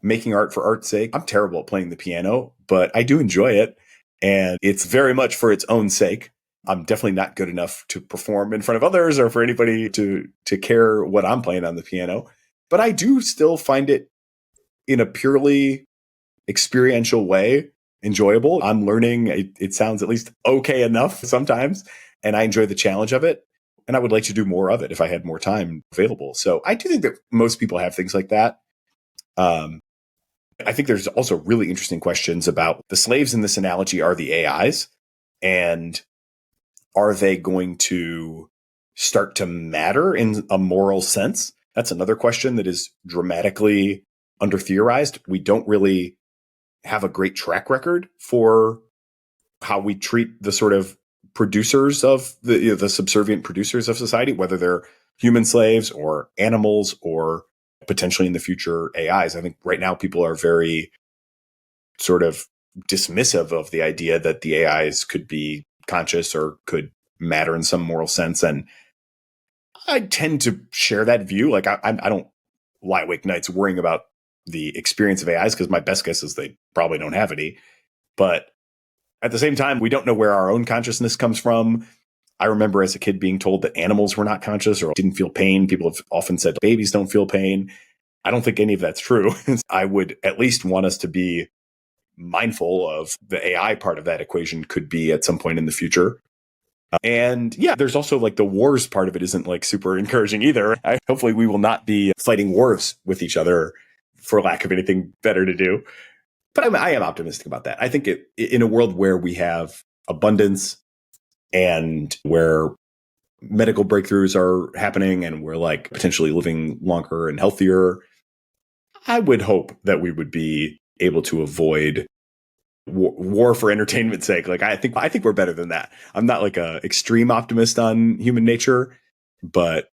Speaker 3: Making art for art's sake. I'm terrible at playing the piano, but I do enjoy it. And it's very much for its own sake. I'm definitely not good enough to perform in front of others or for anybody to care what I'm playing on the piano. But I do still find it in a purely experiential way enjoyable. I'm learning. It sounds at least okay enough sometimes. And I enjoy the challenge of it. And I would like to do more of it if I had more time available. So I do think that most people have things like that. I think there's also really interesting questions about the slaves in this analogy are the AIs. And are they going to start to matter in a moral sense? That's another question that is dramatically under theorized. We don't really have a great track record for how we treat the sort of producers of the subservient producers of society, whether they're human slaves or animals or potentially in the future AIs. I think right now people are very sort of dismissive of the idea that the AIs could be conscious or could matter in some moral sense. And I tend to share that view. Like I don't lie awake nights worrying about the experience of AIs because my best guess is they probably don't have any. But at the same time, we don't know where our own consciousness comes from. I remember as a kid being told that animals were not conscious or didn't feel pain. People have often said babies don't feel pain. I don't think any of that's true. I would at least want us to be mindful of the AI part of that equation could be at some point in the future. And yeah, there's also like the wars part of it isn't like super encouraging either. Hopefully we will not be fighting wars with each other for lack of anything better to do. But I am optimistic about that. I think in a world where we have abundance and where medical breakthroughs are happening and we're like potentially living longer and healthier, I would hope that we would be able to avoid war for entertainment's sake. Like I think we're better than that. I'm not like a extreme optimist on human nature, but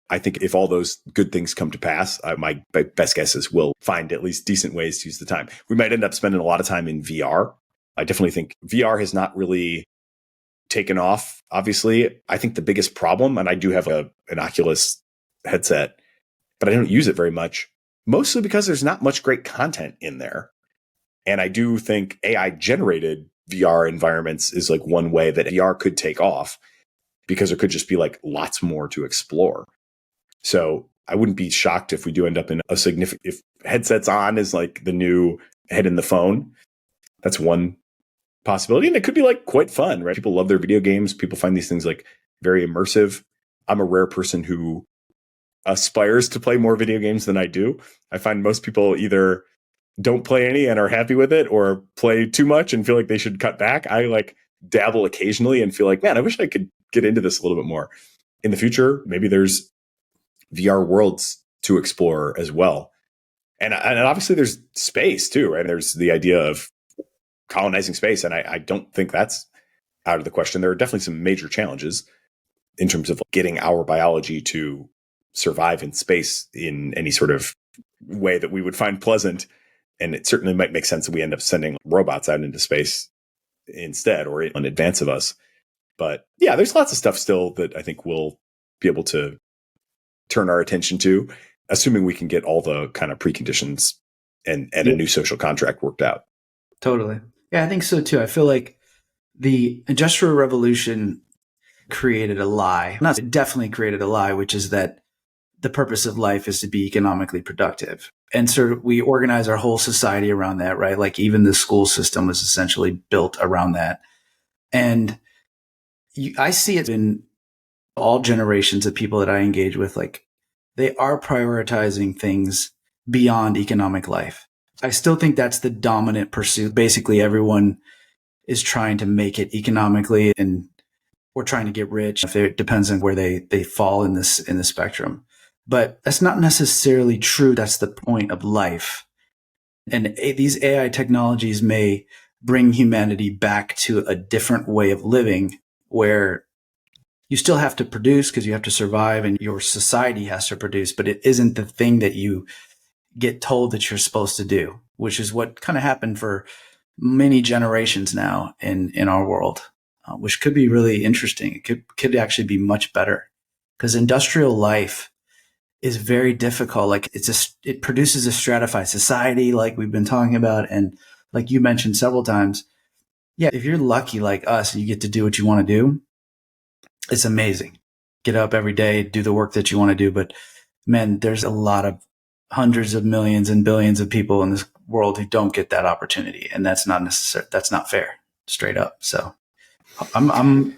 Speaker 3: I think if all those good things come to pass, my best guess is we'll find at least decent ways to use the time. We might end up spending a lot of time in VR. I definitely think VR has not really taken off. Obviously, I think the biggest problem, and I do have an Oculus headset, but I don't use it very much, mostly because there's not much great content in there. And I do think AI generated VR environments is like one way that VR could take off because there could just be like lots more to explore. So I wouldn't be shocked if we do end up in a significant, if headsets on is like the new head in the phone. That's one possibility. And it could be like quite fun, right? People love their video games. People find these things like very immersive. I'm a rare person who aspires to play more video games than I do. I find most people either don't play any and are happy with it or play too much and feel like they should cut back. I like dabble occasionally and feel like, man, I wish I could get into this a little bit more. In the future, maybe there's VR worlds to explore as well. And obviously there's space too, right? There's the idea of colonizing space. And I don't think that's out of the question. There are definitely some major challenges in terms of getting our biology to survive in space in any sort of way that we would find pleasant. And it certainly might make sense that we end up sending robots out into space instead or in advance of us. But yeah, there's lots of stuff still that I think we'll be able to turn our attention to, assuming we can get all the kind of preconditions and a new social contract worked out.
Speaker 2: Totally. Yeah, I think so too. I feel like the Industrial Revolution created a lie. It definitely created a lie, which is that the purpose of life is to be economically productive. And so we organize our whole society around that, right? Like even the school system was essentially built around that. And I see it in all generations of people that I engage with, like they are prioritizing things beyond economic life. I still think that's the dominant pursuit. Basically, everyone is trying to make it economically and or trying to get rich. It depends on where they fall in the spectrum. But that's not necessarily true. That's the point of life. And these AI technologies may bring humanity back to a different way of living where you still have to produce because you have to survive and your society has to produce, but it isn't the thing that you get told that you're supposed to do, which is what kind of happened for many generations now in our world, which could be really interesting. It could actually be much better because industrial life is very difficult. Like it produces a stratified society like we've been talking about. And like you mentioned several times, yeah, if you're lucky like us and you get to do what you want to do, it's amazing. Get up every day, do the work that you want to do. But man, there's a lot of hundreds of millions and billions of people in this world who don't get that opportunity. And that's not necessary. That's not fair, straight up. So I'm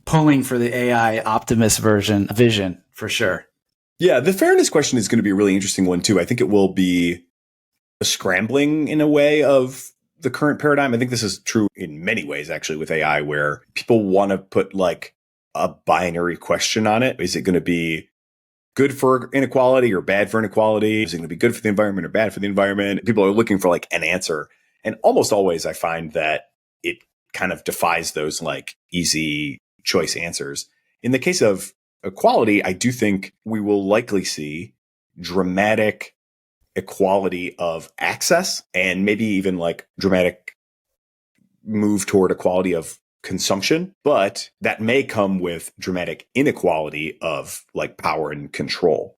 Speaker 2: pulling for the AI optimist vision for sure.
Speaker 3: Yeah, the fairness question is going to be a really interesting one too. I think it will be a scrambling in a way of the current paradigm. I think this is true in many ways actually with AI, where people want to put like a binary question on it. Is it going to be good for inequality or bad for inequality? Is it going to be good for the environment or bad for the environment? People are looking for like an answer. And almost always I find that it kind of defies those like easy choice answers. In the case of equality, I do think we will likely see dramatic equality of access and maybe even like dramatic move toward equality of consumption, but that may come with dramatic inequality of like power and control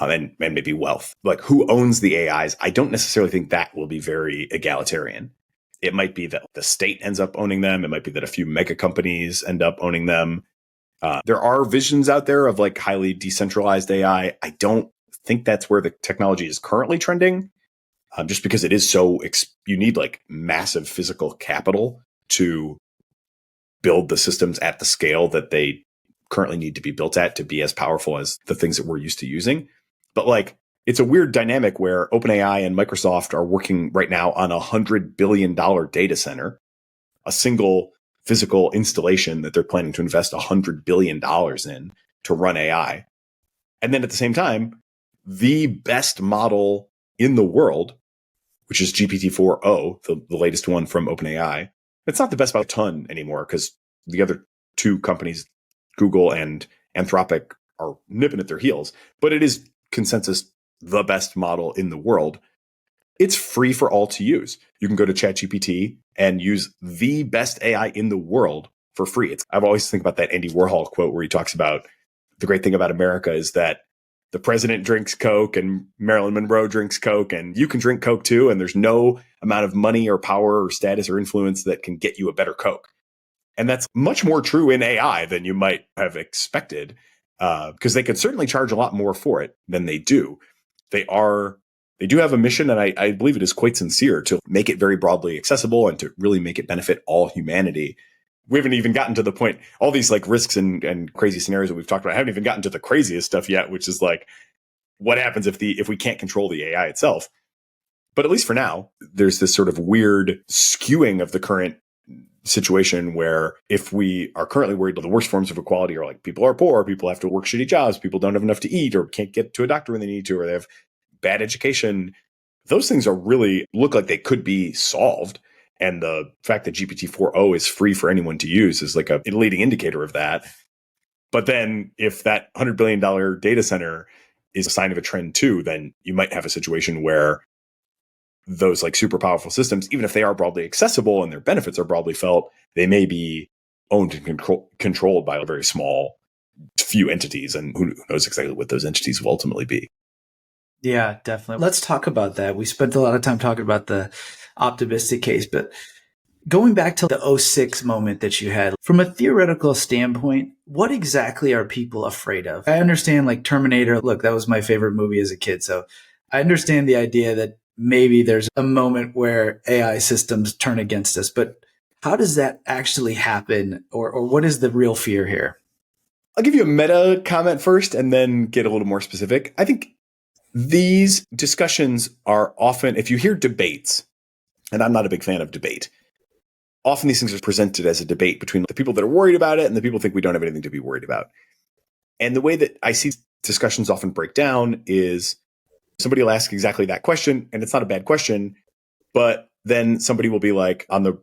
Speaker 3: and maybe wealth. Like who owns the AIs? I don't necessarily think that will be very egalitarian. It might be that the state ends up owning them. It might be that a few mega companies end up owning them. There are visions out there of like highly decentralized AI. I don't think that's where the technology is currently trending, just because it is so, you need like massive physical capital to build the systems at the scale that they currently need to be built at to be as powerful as the things that we're used to using. But like, it's a weird dynamic where OpenAI and Microsoft are working right now on $100 billion data center, a single physical installation that they're planning to invest $100 billion in to run AI. And then at the same time, the best model in the world, which is GPT-4o, the latest one from OpenAI, it's not the best by a ton anymore because the other two companies, Google and Anthropic, are nipping at their heels. But it is consensus the best model in the world. It's free for all to use. You can go to ChatGPT and use the best AI in the world for free. I've always think about that Andy Warhol quote where he talks about the great thing about America is that the president drinks Coke and Marilyn Monroe drinks Coke and you can drink Coke too. And there's no amount of money or power or status or influence that can get you a better Coke. And that's much more true in AI than you might have expected, because they could certainly charge a lot more for it than they do. They do have a mission, and I believe it is quite sincere, to make it very broadly accessible and to really make it benefit all humanity. We haven't even gotten to the point, all these like risks and crazy scenarios that we've talked about, I haven't even gotten to the craziest stuff yet, which is like, what happens if we can't control the AI itself? But at least for now, there's this sort of weird skewing of the current situation where if we are currently worried the worst forms of equality are like people are poor, people have to work shitty jobs, people don't have enough to eat or can't get to a doctor when they need to, or they have bad education. Those things are really look like they could be solved. And the fact that GPT-4o is free for anyone to use is like a leading indicator of that. But then if that $100 billion data center is a sign of a trend too, then you might have a situation where those like super powerful systems, even if they are broadly accessible and their benefits are broadly felt, they may be owned and controlled by a very small few entities. And who knows exactly what those entities will ultimately be.
Speaker 2: Yeah, definitely. Let's talk about that. We spent a lot of time talking about the optimistic case, but going back to the '06 moment that you had, from a theoretical standpoint, what exactly are people afraid of? I understand like Terminator. Look, that was my favorite movie as a kid. So I understand the idea that maybe there's a moment where AI systems turn against us, but how does that actually happen? Or what is the real fear here?
Speaker 3: I'll give you a meta comment first and then get a little more specific. I think these discussions are often, if you hear debates, and I'm not a big fan of debate, often these things are presented as a debate between the people that are worried about it and the people who think we don't have anything to be worried about. And the way that I see discussions often break down is somebody will ask exactly that question, and it's not a bad question, but then somebody will be like, on the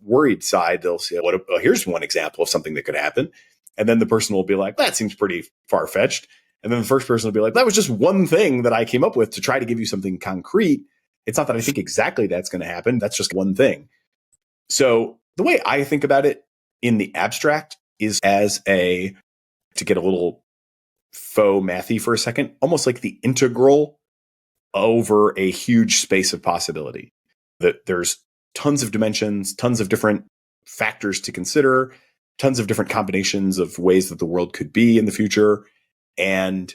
Speaker 3: worried side, they'll say, here's one example of something that could happen. And then the person will be like, that seems pretty far-fetched. And then the first person will be like, that was just one thing that I came up with to try to give you something concrete. It's not that I think exactly that's going to happen. That's just one thing. So the way I think about it in the abstract is to get a little faux mathy for a second, almost like the integral over a huge space of possibility. That there's tons of dimensions, tons of different factors to consider, tons of different combinations of ways that the world could be in the future. And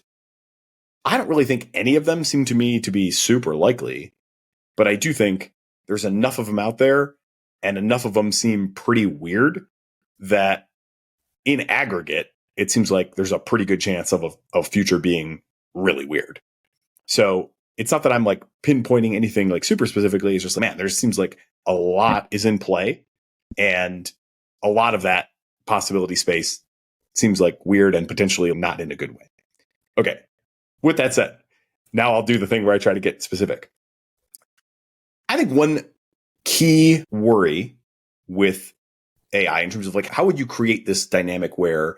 Speaker 3: I don't really think any of them seem to me to be super likely, but I do think there's enough of them out there and enough of them seem pretty weird that in aggregate, it seems like there's a pretty good chance of a future being really weird. So it's not that I'm like pinpointing anything like super specifically. It's just like, man, there seems like a lot is in play, and a lot of that possibility space seems like weird and potentially not in a good way. Okay. With that said, now I'll do the thing where I try to get specific. I think one key worry with AI in terms of like, how would you create this dynamic where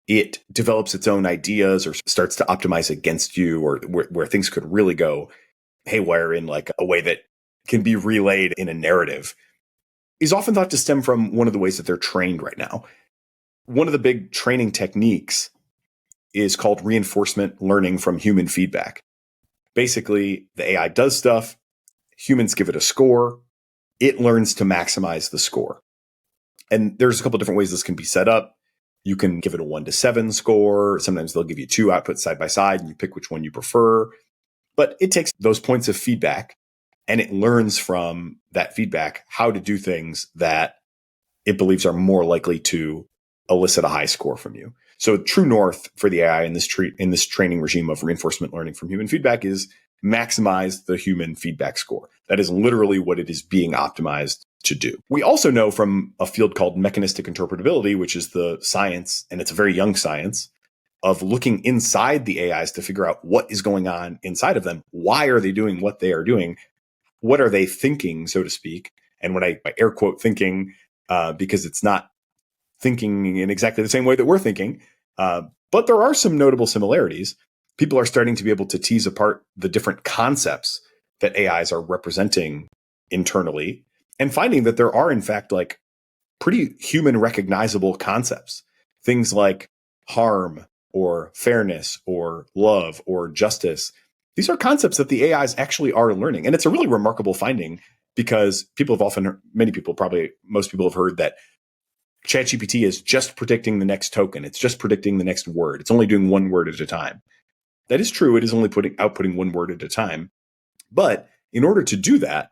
Speaker 3: it develops its own ideas or starts to optimize against you, or where things could really go haywire in like a way that can be relayed in a narrative, is often thought to stem from one of the ways that they're trained right now. One of the big training techniques is called reinforcement learning from human feedback. Basically, the AI does stuff, humans give it a score, it learns to maximize the score. And there's a couple different ways this can be set up. You can give it a 1 to 7 score. Sometimes they'll give you 2 outputs side by side and you pick which one you prefer. But it takes those points of feedback and it learns from that feedback how to do things that it believes are more likely to elicit a high score from you. So true north for the AI in this training regime of reinforcement learning from human feedback is maximize the human feedback score. That is literally what it is being optimized to do. We also know from a field called mechanistic interpretability, which is the science, and it's a very young science, of looking inside the AIs to figure out what is going on inside of them. Why are they doing what they are doing? What are they thinking, so to speak? And when I air quote thinking, because it's not thinking in exactly the same way that we're thinking, but there are some notable similarities. People are starting to be able to tease apart the different concepts that AIs are representing internally and finding that there are, in fact, like pretty human recognizable concepts. Things like harm or fairness or love or justice. These are concepts that the AIs actually are learning. And it's a really remarkable finding because most people have heard that ChatGPT is just predicting the next token. It's just predicting the next word. It's only doing one word at a time. That is true. It is only outputting one word at a time. But in order to do that,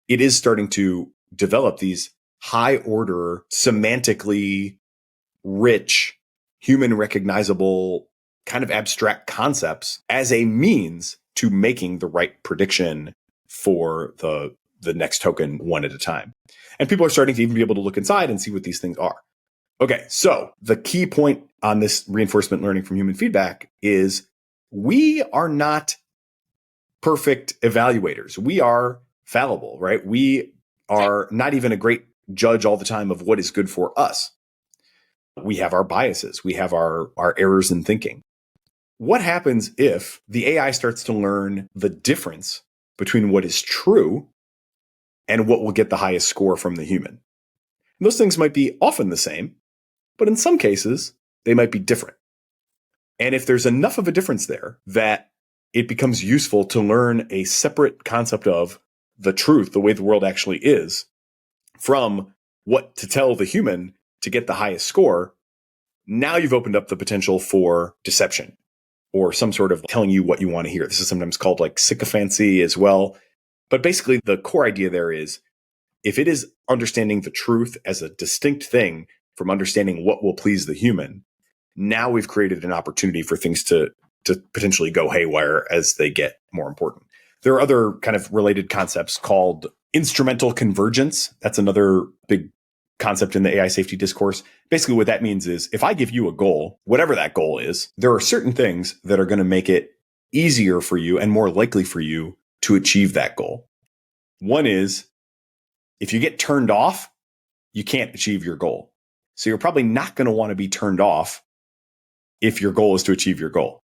Speaker 3: it is starting to develop these high order, semantically rich, human recognizable kind of abstract concepts as a means to making the right prediction for the next token one at a time. And people are starting to even be able to look inside and see what these things are. Okay, so the key point on this reinforcement learning from human feedback is we are not perfect evaluators. We are fallible, right? We are not even a great judge all the time of what is good for us. We have our biases. We have our errors in thinking. What happens if the AI starts to learn the difference between what is true and what will get the highest score from the human? And those things might be often the same, but in some cases, they might be different. And if there's enough of a difference there that it becomes useful to learn a separate concept of the truth, the way the world actually is, from what to tell the human to get the highest score, now you've opened up the potential for deception or some sort of telling you what you want to hear. This is sometimes called like sycophancy as well. But basically, the core idea there is if it is understanding the truth as a distinct thing from understanding what will please the human, now we've created an opportunity for things to potentially go haywire as they get more important. There are other kind of related concepts called instrumental convergence. That's another big concept in the AI safety discourse. Basically, what that means is if I give you a goal, whatever that goal is, there are certain things that are going to make it easier for you and more likely for you to achieve that goal. One is if you get turned off, you can't achieve your goal. So you're probably not going to want to be turned off if your goal is to achieve your goal.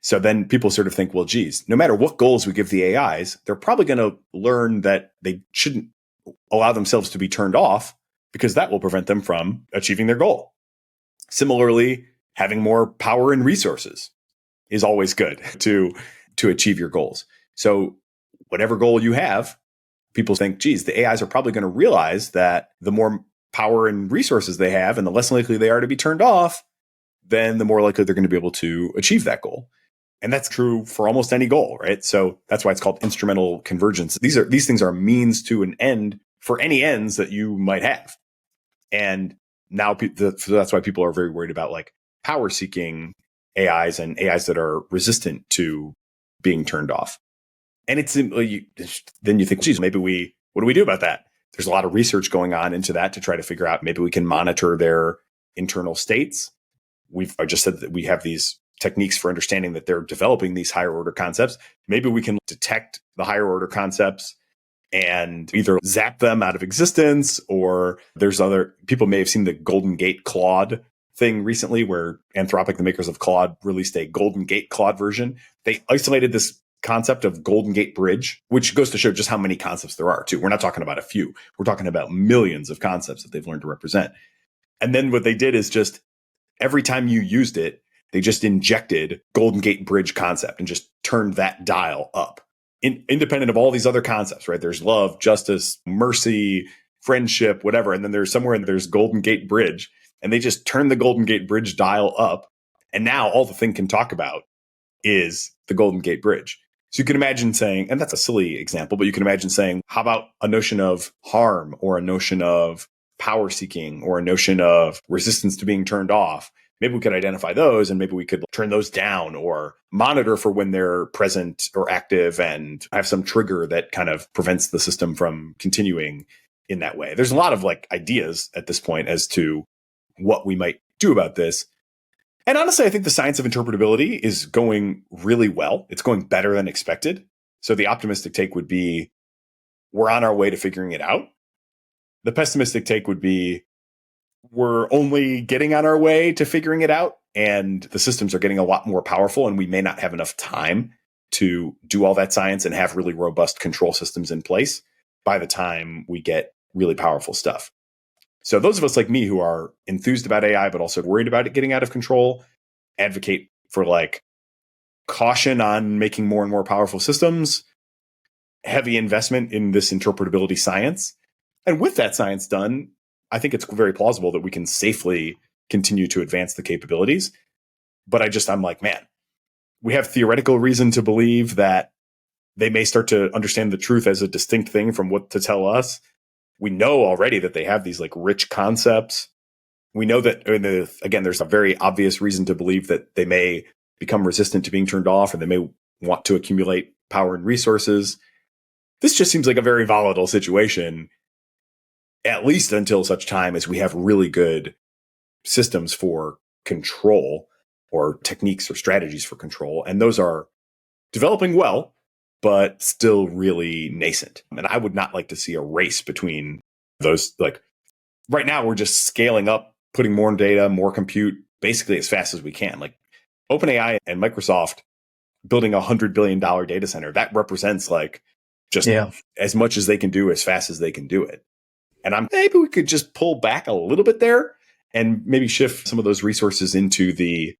Speaker 3: So then people sort of think, well, geez, no matter what goals we give the AIs, they're probably going to learn that they shouldn't allow themselves to be turned off because that will prevent them from achieving their goal. Similarly, having more power and resources is always good to achieve your goals. So whatever goal you have, people think, geez, the AIs are probably going to realize that the more power and resources they have and the less likely they are to be turned off, then the more likely they're going to be able to achieve that goal. And that's true for almost any goal, right? So that's why it's called instrumental convergence. These things are means to an end for any ends that you might have. And now so that's why people are very worried about like power seeking AIs and AIs that are resistant to being turned off. And it's then you think, geez, what do we do about that? There's a lot of research going on into that to try to figure out maybe we can monitor their internal states. I just said that we have these techniques for understanding that they're developing these higher order concepts. Maybe we can detect the higher order concepts and either zap them out of existence, or there's other people may have seen the Golden Gate Claude thing recently where Anthropic, the makers of Claude, released a Golden Gate Claude version. They isolated this concept of Golden Gate Bridge, which goes to show just how many concepts there are too. We're not talking about a few. We're talking about millions of concepts that they've learned to represent. And then what they did is just every time you used it, they just injected Golden Gate Bridge concept and just turned that dial up. Independent of all these other concepts, right? There's love, justice, mercy, friendship, whatever. And then there's Golden Gate Bridge. And they just turned the Golden Gate Bridge dial up. And now all the thing can talk about is the Golden Gate Bridge. So you can imagine saying, and that's a silly example, but you can imagine saying, how about a notion of harm or a notion of power seeking or a notion of resistance to being turned off? Maybe we could identify those and maybe we could turn those down or monitor for when they're present or active and have some trigger that kind of prevents the system from continuing in that way. There's a lot of like ideas at this point as to what we might do about this. And honestly, I think the science of interpretability is going really well. It's going better than expected. So the optimistic take would be, we're on our way to figuring it out. The pessimistic take would be, we're only getting on our way to figuring it out, and the systems are getting a lot more powerful, and we may not have enough time to do all that science and have really robust control systems in place by the time we get really powerful stuff. So those of us like me who are enthused about AI, but also worried about it getting out of control, advocate for like caution on making more and more powerful systems, heavy investment in this interpretability science. And with that science done, I think it's very plausible that we can safely continue to advance the capabilities. But I'm like, man, we have theoretical reason to believe that they may start to understand the truth as a distinct thing from what to tell us. We know already that they have these like rich concepts. We know that, again, there's a very obvious reason to believe that they may become resistant to being turned off and they may want to accumulate power and resources. This just seems like a very volatile situation, at least until such time as we have really good systems for control or techniques or strategies for control. And those are developing well, but still really nascent. And I would not like to see a race between those. Like right now, we're just scaling up, putting more data, more compute, basically as fast as we can. Like OpenAI and Microsoft building $100 billion data center, that represents like just as much as they can do as fast as they can do it. And maybe we could just pull back a little bit there and maybe shift some of those resources into the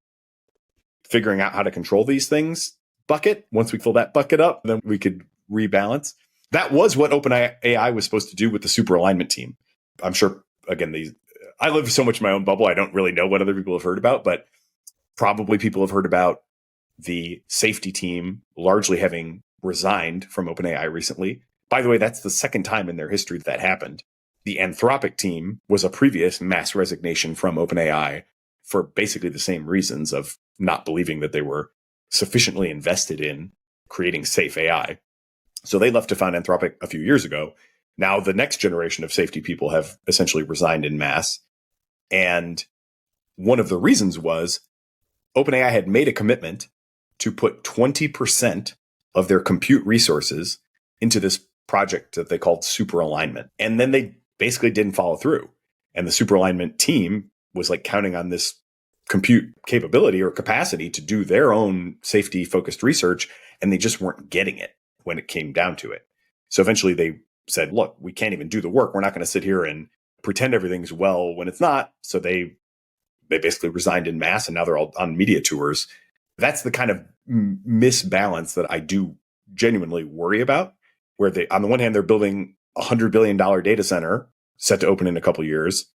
Speaker 3: figuring out how to control these things bucket. Once we fill that bucket up, then we could rebalance. That was what OpenAI was supposed to do with the super alignment team. I'm sure, again, I live so much in my own bubble, I don't really know what other people have heard about, but probably people have heard about the safety team largely having resigned from OpenAI recently. By the way, that's the second time in their history that happened. The Anthropic team was a previous mass resignation from OpenAI for basically the same reasons of not believing that they were sufficiently invested in creating safe AI. So they left to found Anthropic a few years ago. Now the next generation of safety people have essentially resigned en masse. And one of the reasons was OpenAI had made a commitment to put 20% of their compute resources into this project that they called super alignment. And then they basically didn't follow through. And the super alignment team was like counting on this compute capability or capacity to do their own safety focused research. And they just weren't getting it when it came down to it. So eventually they said, look, we can't even do the work. We're not going to sit here and pretend everything's well when it's not. So they basically resigned en masse, and now they're all on media tours. That's the kind of misbalance that I do genuinely worry about, where they, on the one hand, they're building $100 billion data center set to open in a couple of years.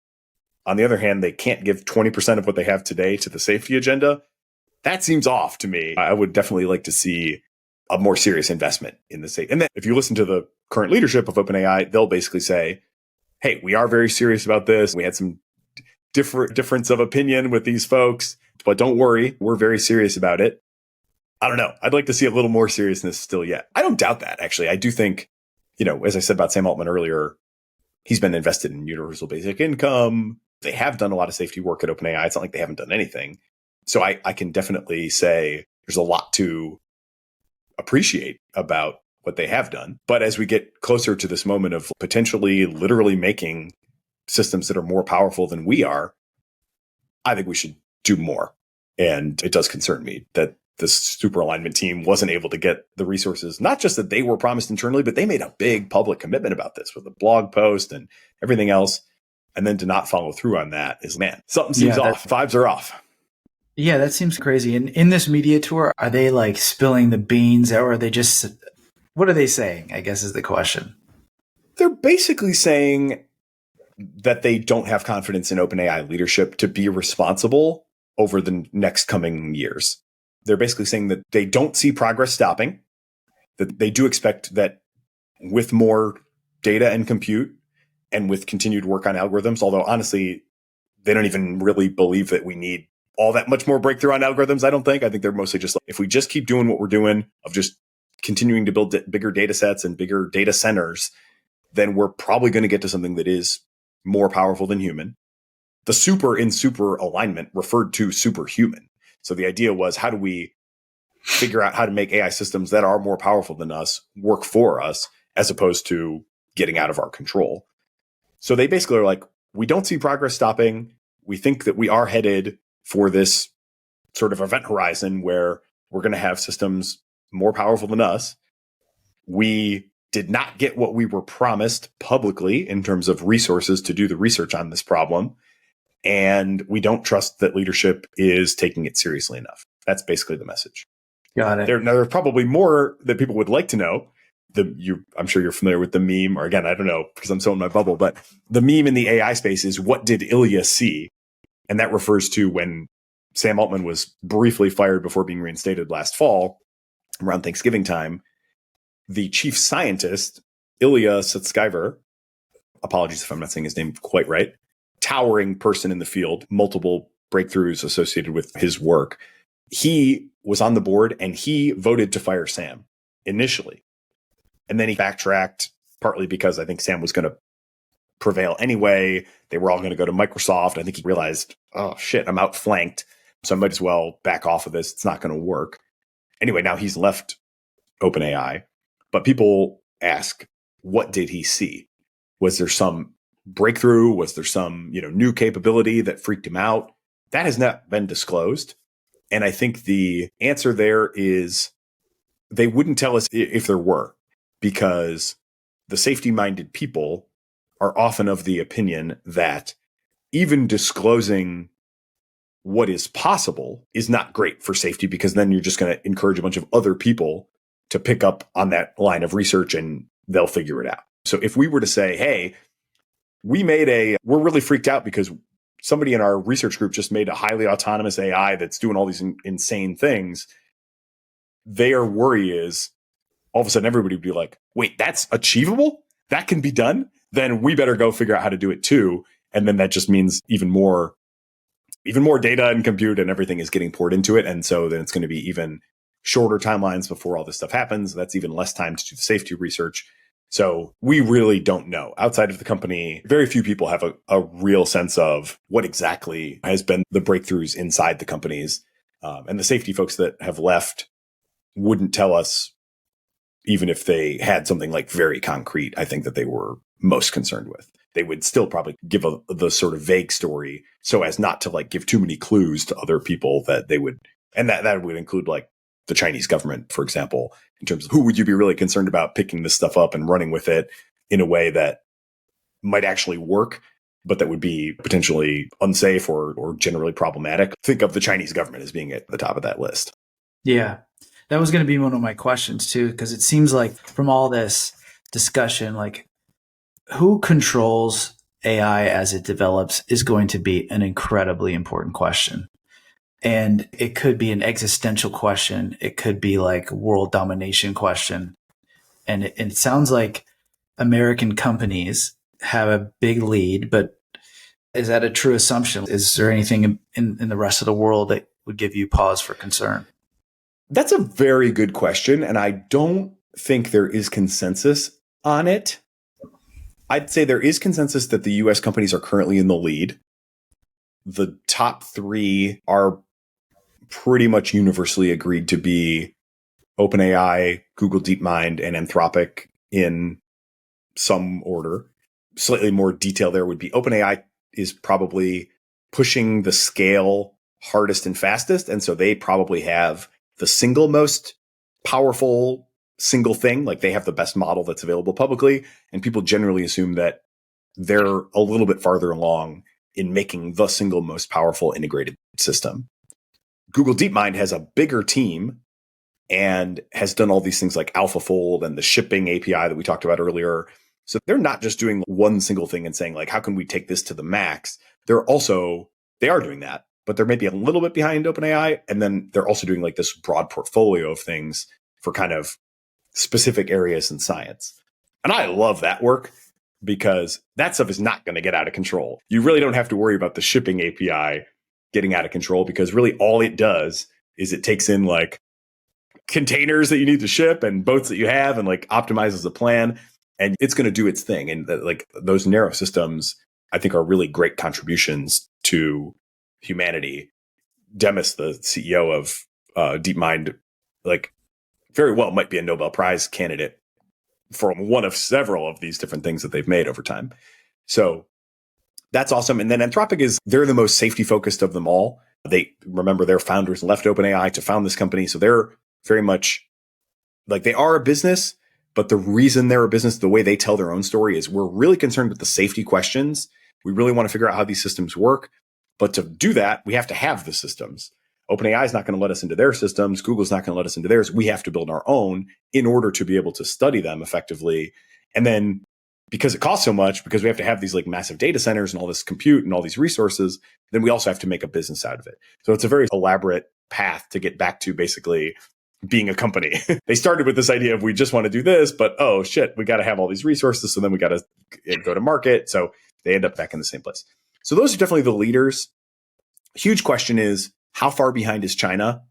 Speaker 3: On the other hand, they can't give 20% of what they have today to the safety agenda. That seems off to me. I would definitely like to see a more serious investment in the safety. And then if you listen to the current leadership of OpenAI, they'll basically say, hey, we are very serious about this. We had some difference of opinion with these folks, but don't worry, we're very serious about it. I don't know. I'd like to see a little more seriousness still yet. I don't doubt that, actually. I do think, as I said about Sam Altman earlier, he's been invested in universal basic income. They have done a lot of safety work at OpenAI. It's not like they haven't done anything. So I can definitely say there's a lot to appreciate about what they have done. But as we get closer to this moment of potentially literally making systems that are more powerful than we are, I think we should do more. And it does concern me that this super alignment team wasn't able to get the resources, not just that they were promised internally, but they made a big public commitment about this with a blog post and everything else. And then to not follow through on that is, man, something seems off. Vibes are off.
Speaker 2: Yeah, that seems crazy. And in this media tour, are they like spilling the beans, or are they just, what are they saying, I guess is the question.
Speaker 3: They're basically saying that they don't have confidence in OpenAI leadership to be responsible over the next coming years. They're basically saying that they don't see progress stopping, that they do expect that with more data and compute and with continued work on algorithms, although honestly, they don't even really believe that we need all that much more breakthrough on algorithms, I don't think. I think they're mostly just like, if we just keep doing what we're doing of just continuing to build bigger data sets and bigger data centers, then we're probably going to get to something that is more powerful than human. The super in super alignment referred to superhuman. So the idea was, how do we figure out how to make AI systems that are more powerful than us work for us, as opposed to getting out of our control? So they basically are like, we don't see progress stopping. We think that we are headed for this sort of event horizon where we're going to have systems more powerful than us. We did not get what we were promised publicly in terms of resources to do the research on this problem. And we don't trust that leadership is taking it seriously enough. That's basically the message.
Speaker 2: Got it.
Speaker 3: There's probably more that people would like to know. I'm sure you're familiar with the meme, or again, I don't know because I'm so in my bubble, but the meme in the AI space is, what did Ilya see? And that refers to when Sam Altman was briefly fired before being reinstated last fall, around Thanksgiving time. The chief scientist, Ilya Sutskever, apologies if I'm not saying his name quite right, towering person in the field, multiple breakthroughs associated with his work. He was on the board and he voted to fire Sam initially. And then he backtracked, partly because I think Sam was going to prevail anyway. They were all going to go to Microsoft. I think he realized, oh shit, I'm outflanked, so I might as well back off of this. It's not going to work. Anyway, now he's left OpenAI. But people ask, what did he see? Was there some breakthrough? Was there some, new capability that freaked him out? That has not been disclosed. And I think the answer there is they wouldn't tell us if there were, because the safety-minded people are often of the opinion that even disclosing what is possible is not great for safety, because then you're just going to encourage a bunch of other people to pick up on that line of research and they'll figure it out. So if we were to say, hey, we're really freaked out because somebody in our research group just made a highly autonomous AI that's doing all these insane things, their worry is all of a sudden everybody would be like, wait, that's achievable? That can be done? Then we better go figure out how to do it too. And then that just means even more data and compute and everything is getting poured into it. And so then it's going to be even shorter timelines before all this stuff happens. That's even less time to do the safety research. So we really don't know. Outside of the company, very few people have a real sense of what exactly has been the breakthroughs inside the companies. And the safety folks that have left wouldn't tell us, even if they had something like very concrete, I think that they were most concerned with. They would still probably give the sort of vague story so as not to like give too many clues to other people that they would, and that would include like the Chinese government, for example, in terms of who would you be really concerned about picking this stuff up and running with it in a way that might actually work, but that would be potentially unsafe or generally problematic. Think of the Chinese government as being at the top of that list.
Speaker 2: Yeah, that was going to be one of my questions too, because it seems like from all this discussion, like who controls AI as it develops is going to be an incredibly important question. And it could be an existential question. It could be like a world domination question. And it sounds like American companies have a big lead, but is that a true assumption? Is there anything in the rest of the world that would give you pause for concern?
Speaker 3: That's a very good question. And I don't think there is consensus on it. I'd say there is consensus that the US companies are currently in the lead. The top three are pretty much universally agreed to be OpenAI, Google DeepMind, and Anthropic in some order. Slightly more detail there would be OpenAI is probably pushing the scale hardest and fastest. And so they probably have the single most powerful single thing. Like they have the best model that's available publicly. And people generally assume that they're a little bit farther along in making the single most powerful integrated system. Google DeepMind has a bigger team and has done all these things like AlphaFold and the shipping API that we talked about earlier. So they're not just doing one single thing and saying like, how can we take this to the max? They are doing that, but they're maybe a little bit behind OpenAI. And then they're also doing like this broad portfolio of things for kind of specific areas in science. And I love that work because that stuff is not going to get out of control. You really don't have to worry about the shipping API getting out of control because really all it does is it takes in like containers that you need to ship and boats that you have and like optimizes the plan and it's going to do its thing. And like those narrow systems, I think are really great contributions to humanity. Demis, the CEO of DeepMind, like very well might be a Nobel Prize candidate for one of several of these different things that they've made over time. So that's awesome. And then Anthropic they're the most safety focused of them all. Remember their founders left OpenAI to found this company. So they're very much like they are a business, but the reason they're a business, the way they tell their own story is we're really concerned with the safety questions. We really want to figure out how these systems work. But to do that, we have to have the systems. OpenAI is not going to let us into their systems. Google's not going to let us into theirs. We have to build our own in order to be able to study them effectively. And then because it costs so much, because we have to have these like massive data centers and all this compute and all these resources, then we also have to make a business out of it. So it's a very elaborate path to get back to basically being a company. They started with this idea of we just want to do this, but oh shit, we got to have all these resources. So then we got to go to market. So they end up back in the same place. So those are definitely the leaders. Huge question is, how far behind is China?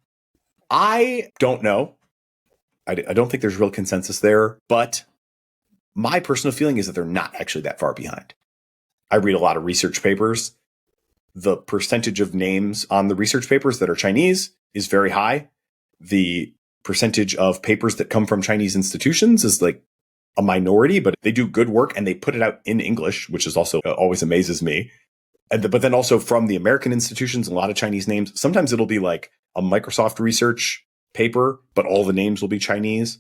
Speaker 3: I don't know. I don't think there's real consensus there, but my personal feeling is that they're not actually that far behind. I read a lot of research papers. The percentage of names on the research papers that are Chinese is very high. The percentage of papers that come from Chinese institutions is like a minority, but they do good work and they put it out in English, which is also always amazes me. But then also from the American institutions, a lot of Chinese names. Sometimes it'll be like a Microsoft research paper, but all the names will be Chinese.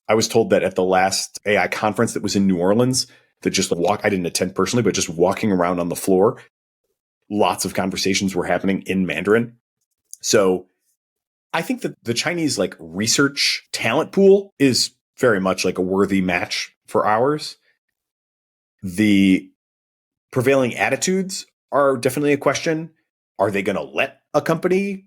Speaker 3: I was told that at the last AI conference that was in New Orleans, that just I didn't attend personally, but just walking around on the floor, lots of conversations were happening in Mandarin. So I think that the Chinese like research talent pool is very much like a worthy match for ours. The prevailing attitudes are definitely a question. Are they going to let a company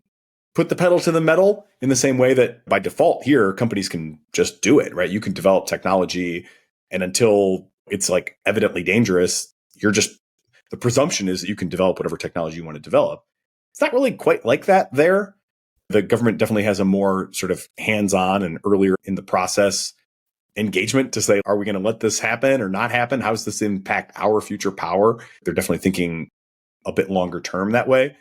Speaker 3: put the pedal to the metal in the same way that by default here, companies can just do it, right? You can develop technology and until it's like evidently dangerous, the presumption is that you can develop whatever technology you want to develop. It's not really quite like that there. The government definitely has a more sort of hands-on and earlier in the process engagement to say, are we going to let this happen or not happen? How does this impact our future power? They're definitely thinking a bit longer term that way,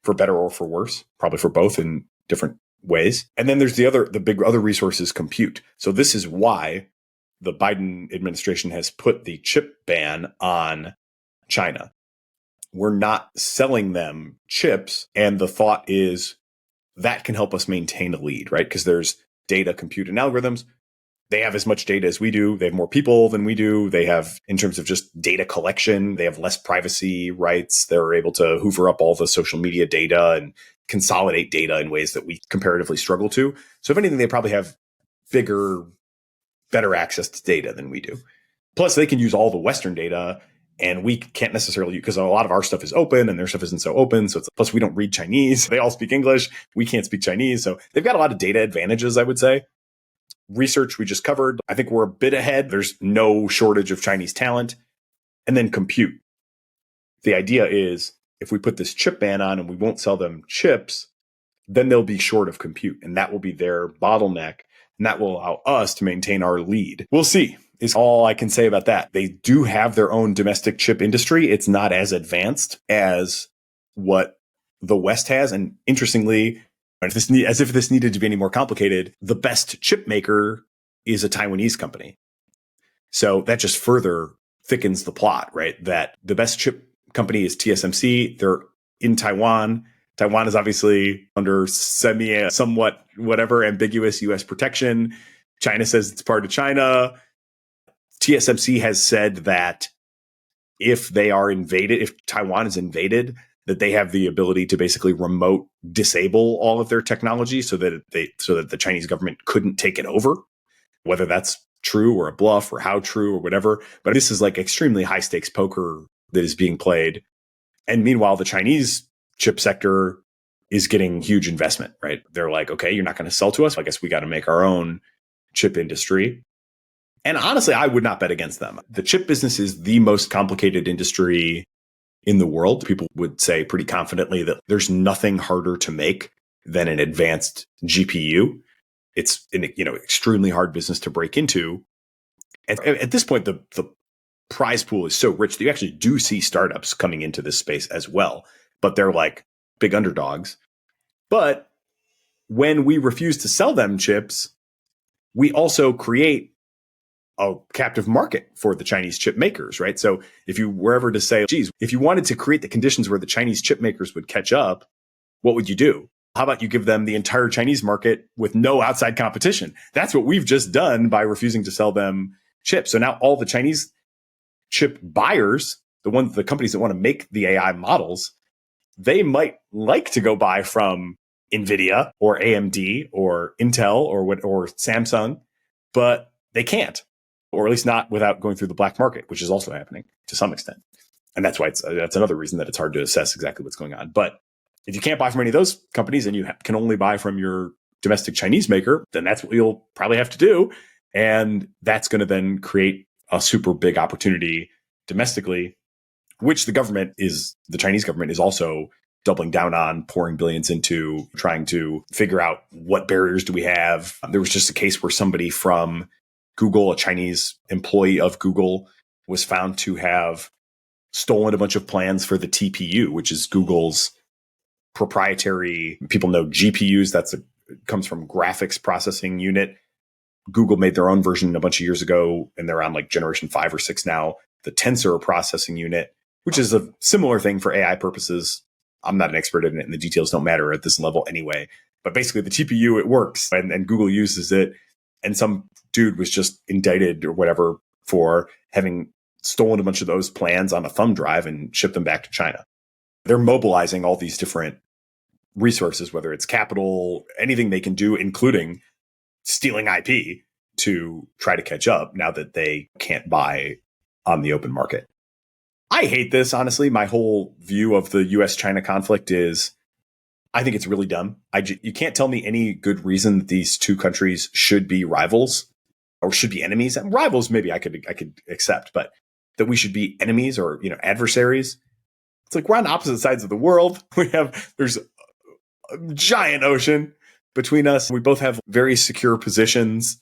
Speaker 3: for better or for worse, probably for both in different ways. And then there's the big other resource is compute. So this is why the Biden administration has put the chip ban on China. We're not selling them chips. And the thought is that can help us maintain a lead, right? Because there's data, compute, and algorithms. They have as much data as we do. They have more people than we do. They have, in terms of just data collection, they have less privacy rights. They're able to hoover up all the social media data and consolidate data in ways that we comparatively struggle to. So if anything, they probably have bigger, better access to data than we do. Plus, they can use all the Western data, and we can't necessarily, because a lot of our stuff is open and their stuff isn't so open. So plus we don't read Chinese. They all speak English. We can't speak Chinese. So they've got a lot of data advantages, I would say. Research we just covered. I think we're a bit ahead. There's no shortage of Chinese talent. And then compute. The idea is if we put this chip ban on and we won't sell them chips, then they'll be short of compute. And that will be their bottleneck. And that will allow us to maintain our lead. We'll see, is all I can say about that. They do have their own domestic chip industry. It's not as advanced as what the West has. And interestingly, as if this needed to be any more complicated, the best chip maker is a Taiwanese company. So that just further thickens the plot, right? That the best chip company is TSMC. They're in Taiwan. Taiwan is obviously under somewhat whatever ambiguous US protection. China says it's part of China. TSMC has said that if Taiwan is invaded, that they have the ability to basically remote disable all of their technology so that the Chinese government couldn't take it over, whether that's true or a bluff or how true or whatever. But this is like extremely high stakes poker that is being played. And meanwhile, the Chinese chip sector is getting huge investment, right? They're like, okay, you're not going to sell to us. I guess we got to make our own chip industry. And honestly, I would not bet against them. The chip business is the most complicated industry in the world. People would say pretty confidently that there's nothing harder to make than an advanced GPU. It's an extremely hard business to break into. And at this point, the prize pool is so rich that you actually do see startups coming into this space as well. But they're like big underdogs. But when we refuse to sell them chips, we also create a captive market for the Chinese chip makers, right? So if you were ever to say, geez, if you wanted to create the conditions where the Chinese chip makers would catch up, what would you do? How about you give them the entire Chinese market with no outside competition? That's what we've just done by refusing to sell them chips. So now all the Chinese chip buyers, the companies that want to make the AI models, they might like to go buy from NVIDIA or AMD or Intel or Samsung, but they can't. Or at least not without going through the black market, which is also happening to some extent. And that's why that's another reason that it's hard to assess exactly what's going on. But if you can't buy from any of those companies and you can only buy from your domestic Chinese maker, then that's what you'll probably have to do. And that's going to then create a super big opportunity domestically, which the Chinese government is also doubling down on, pouring billions into, trying to figure out what barriers do we have. There was just a case where somebody from Google, a Chinese employee of Google, was found to have stolen a bunch of plans for the TPU, which is Google's proprietary, people know GPUs, comes from graphics processing unit. Google made their own version a bunch of years ago, and they're on like generation 5 or 6 now, the tensor processing unit, which is a similar thing for AI purposes. I'm not an expert in it, and the details don't matter at this level anyway. But basically, the TPU, it works, and Google uses it. And some dude was just indicted or whatever for having stolen a bunch of those plans on a thumb drive and shipped them back to China. They're mobilizing all these different resources, whether it's capital, anything they can do, including stealing IP to try to catch up now that they can't buy on the open market. I hate this, honestly. My whole view of the US-China conflict is I think it's really dumb. You can't tell me any good reason that these two countries should be rivals or should be enemies. And rivals, maybe I could accept, but that we should be enemies or adversaries. It's like we're on opposite sides of the world. There's a giant ocean between us. We both have very secure positions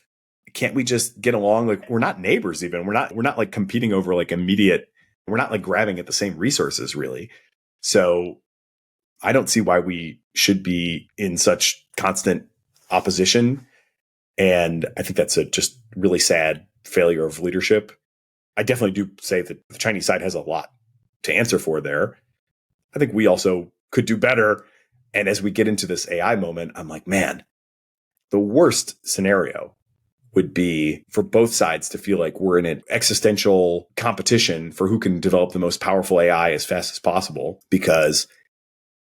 Speaker 3: can't we just get along? Like, we're not neighbors even. We're not like competing over like immediate, we're not like grabbing at the same resources really. So I don't see why we should be in such constant opposition. And I think that's a just really sad failure of leadership. I definitely do say that the Chinese side has a lot to answer for there. I think we also could do better. And as we get into this AI moment, I'm like, man, the worst scenario would be for both sides to feel like we're in an existential competition for who can develop the most powerful AI as fast as possible, because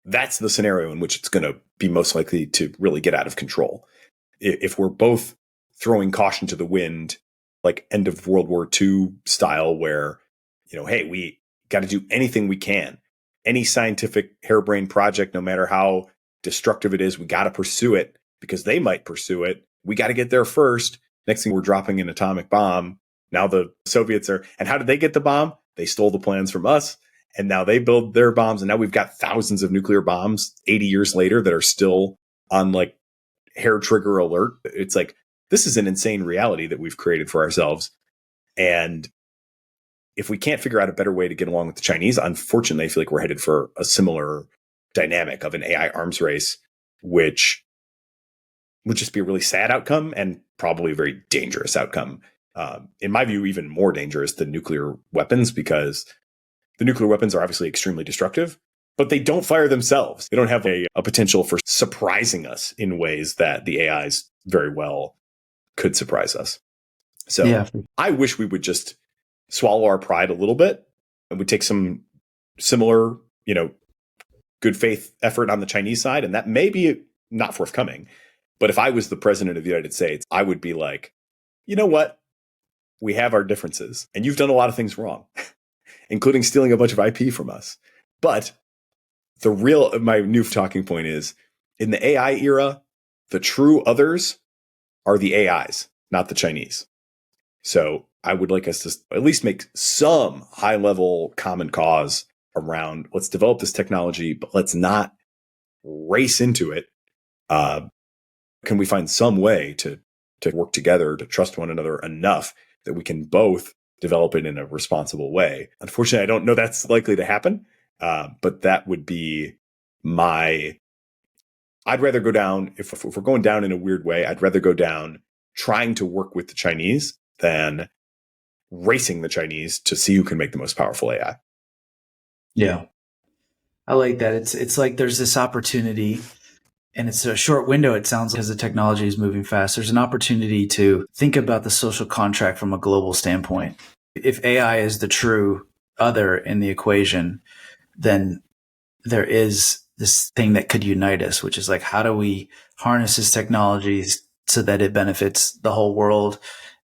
Speaker 3: that's the scenario in which it's going to be most likely to really get out of control. If we're both throwing caution to the wind, like end of World War II style, where, hey, we got to do anything we can. Any scientific harebrained project, no matter how destructive it is, we got to pursue it because they might pursue it. We got to get there first. Next thing, we're dropping an atomic bomb. Now the Soviets are, and how did they get the bomb? They stole the plans from us. And now they build their bombs. And now we've got thousands of nuclear bombs 80 years later that are still on like hair trigger alert. It's like, this is an insane reality that we've created for ourselves. And if we can't figure out a better way to get along with the Chinese, unfortunately, I feel like we're headed for a similar dynamic of an AI arms race, which would just be a really sad outcome and probably a very dangerous outcome. In my view, even more dangerous than nuclear weapons, because the nuclear weapons are obviously extremely destructive, but they don't fire themselves. They don't have a potential for surprising us in ways that the AIs very well could surprise us. So yeah. I wish we would just swallow our pride a little bit and would take some similar, good faith effort on the Chinese side. And that may be not forthcoming. But if I was the president of the United States, I would be like, you know what? We have our differences and you've done a lot of things wrong, including stealing a bunch of IP from us. But my new talking point is, in the AI era, the true others are the AIs, not the Chinese. So I would like us to at least make some high level common cause around, let's develop this technology, but let's not race into it. Can we find some way to work together, to trust one another enough that we can both develop it in a responsible way? Unfortunately, I don't know that's likely to happen, but that would be I'd rather go down, if we're going down in a weird way, I'd rather go down trying to work with the Chinese than racing the Chinese to see who can make the most powerful AI.
Speaker 2: Yeah. I like that. It's like there's this opportunity, and it's a short window, it sounds like, because the technology is moving fast. There's an opportunity to think about the social contract from a global standpoint. If AI is the true other in the equation, then there is this thing that could unite us, which is like, how do we harness this technology so that it benefits the whole world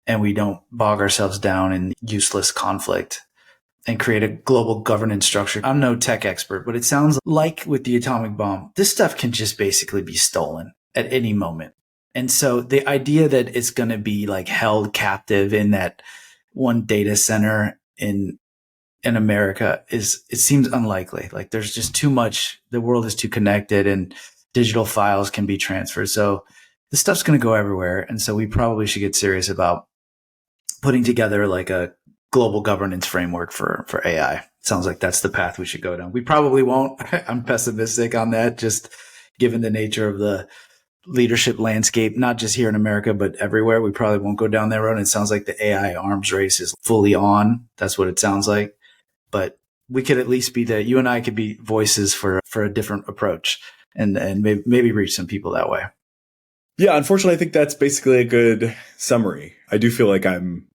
Speaker 2: and we don't bog ourselves down in useless conflict and create a global governance structure? I'm no tech expert, but it sounds like with the atomic bomb, this stuff can just basically be stolen at any moment. And so the idea that it's going to be like held captive in that one data center in America it seems unlikely. Like, there's just too much, the world is too connected and digital files can be transferred. So this stuff's going to go everywhere. And so we probably should get serious about putting together like a global governance framework for AI. Sounds like that's the path we should go down. We probably won't. I'm pessimistic on that, just given the nature of the leadership landscape, not just here in America, but everywhere. We probably won't go down that road. And it sounds like the AI arms race is fully on. That's what it sounds like. But we could at least you and I could be voices for a different approach and maybe reach some people that way.
Speaker 3: Yeah, unfortunately, I think that's basically a good summary. I do feel like I'm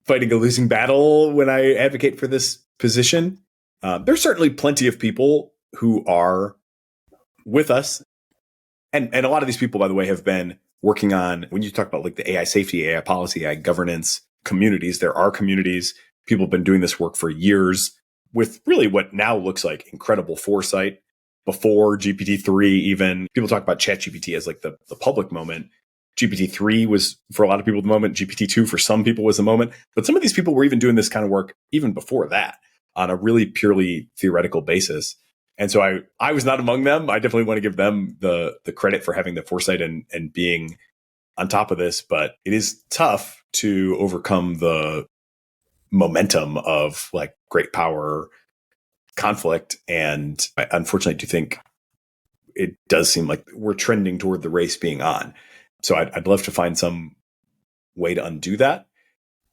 Speaker 3: fighting a losing battle when I advocate for this position. There's certainly plenty of people who are with us. And a lot of these people, by the way, have been working on, when you talk about like the AI safety, AI policy, AI governance communities, there are communities. People have been doing this work for years with really what now looks like incredible foresight. Before GPT-3 even, people talk about ChatGPT as like the public moment. GPT-3 was, for a lot of people, the moment. GPT-2 for some people was the moment. But some of these people were even doing this kind of work even before that on a really purely theoretical basis. And so I was not among them. I definitely want to give them the credit for having the foresight and being on top of this, but it is tough to overcome the momentum of like great power conflict. And I unfortunately do think it does seem like we're trending toward the race being on. So I'd love to find some way to undo that.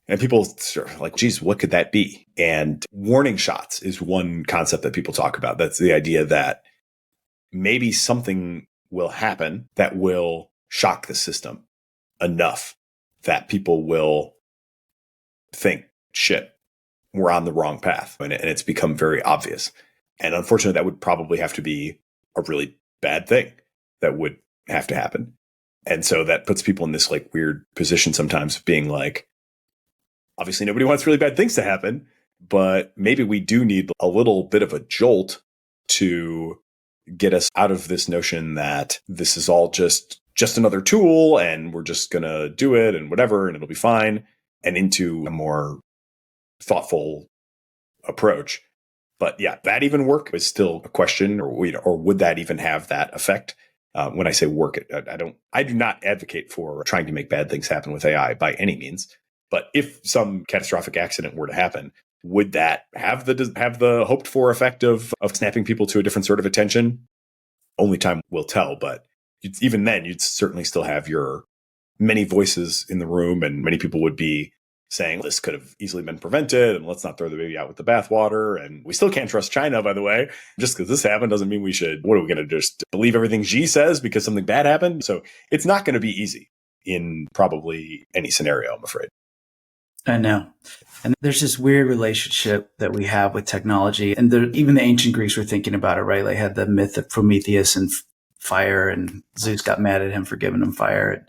Speaker 3: And people are like, geez, what could that be? And warning shots is one concept that people talk about. That's the idea that maybe something will happen that will shock the system enough that people will think, shit, we're on the wrong path. And it's become very obvious. And unfortunately, that would probably have to be a really bad thing that would have to happen. And so that puts people in this like weird position sometimes of being like, obviously nobody wants really bad things to happen, but maybe we do need a little bit of a jolt to get us out of this notion that this is all just another tool and we're just going to do it and whatever, and it'll be fine, and into a more thoughtful approach. But yeah, that even work is still a question, or would that even have that effect? When I say work, I do not advocate for trying to make bad things happen with AI by any means. But if some catastrophic accident were to happen, would that have the hoped for effect of snapping people to a different sort of attention? Only time will tell. But even then, you'd certainly still have your many voices in the room, and many people would be saying this could have easily been prevented, and let's not throw the baby out with the bathwater. And we still can't trust China, by the way. Just because this happened doesn't mean we should. What are we going to just believe everything Xi says because something bad happened? So it's not going to be easy in probably any scenario, I'm afraid.
Speaker 2: I know. And there's this weird relationship that we have with technology. And even the ancient Greeks were thinking about it, right? They had the myth of Prometheus and fire, and Zeus got mad at him for giving him fire.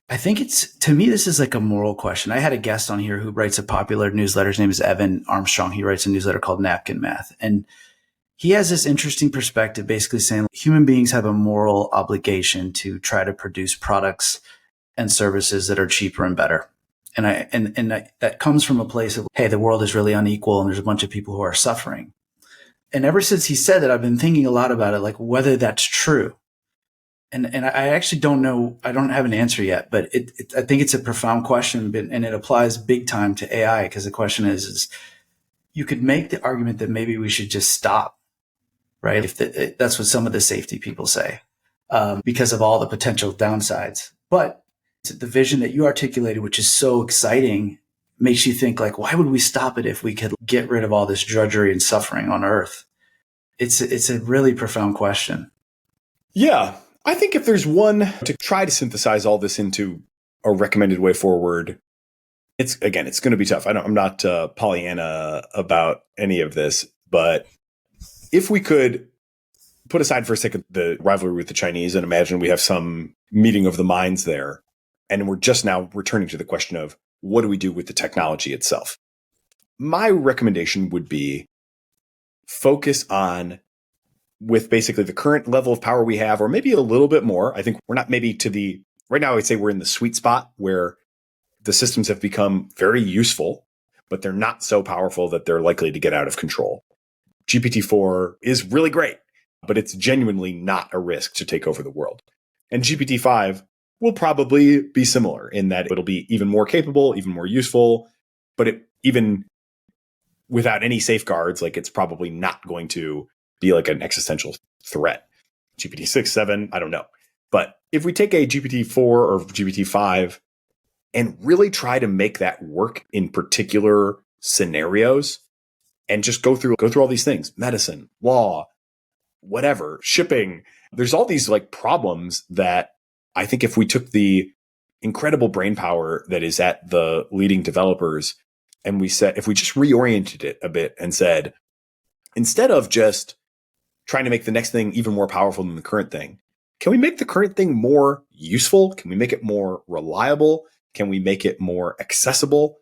Speaker 2: I think to me, this is like a moral question. I had a guest on here who writes a popular newsletter. His name is Evan Armstrong. He writes a newsletter called Napkin Math. And he has this interesting perspective, basically saying human beings have a moral obligation to try to produce products and services that are cheaper and better. And that comes from a place of, hey, the world is really unequal and there's a bunch of people who are suffering. And ever since he said that, I've been thinking a lot about it, like whether that's true. And I actually don't know. I don't have an answer yet, but I think it's a profound question, and it applies big time to AI, because the question is you could make the argument that maybe we should just stop, right? That's what some of the safety people say, because of all the potential downsides. But the vision that you articulated, which is so exciting, makes you think like, why would we stop it if we could get rid of all this drudgery and suffering on Earth? It's a really profound question.
Speaker 3: Yeah. I think if there's one to try to synthesize all this into a recommended way forward, it's going to be tough. I'm not Pollyanna about any of this, but if we could put aside for a second the rivalry with the Chinese and imagine we have some meeting of the minds there, and we're just now returning to the question of what do we do with the technology itself? My recommendation would be focus on, with basically the current level of power we have, or maybe a little bit more. I think we're not maybe right now I'd say we're in the sweet spot where the systems have become very useful, but they're not so powerful that they're likely to get out of control. GPT-4 is really great, but it's genuinely not a risk to take over the world. And GPT-5 will probably be similar in that it'll be even more capable, even more useful, but even without any safeguards, like it's probably not going to be like an existential threat. GPT-6, 7, I don't know. But if we take a GPT-4 or GPT-5 and really try to make that work in particular scenarios and just go through all these things, medicine, law, whatever, shipping, there's all these like problems that I think if we took the incredible brain power that is at the leading developers and if we just reoriented it a bit and said, instead of just trying to make the next thing even more powerful than the current thing, can we make the current thing more useful? Can we make it more reliable? Can we make it more accessible?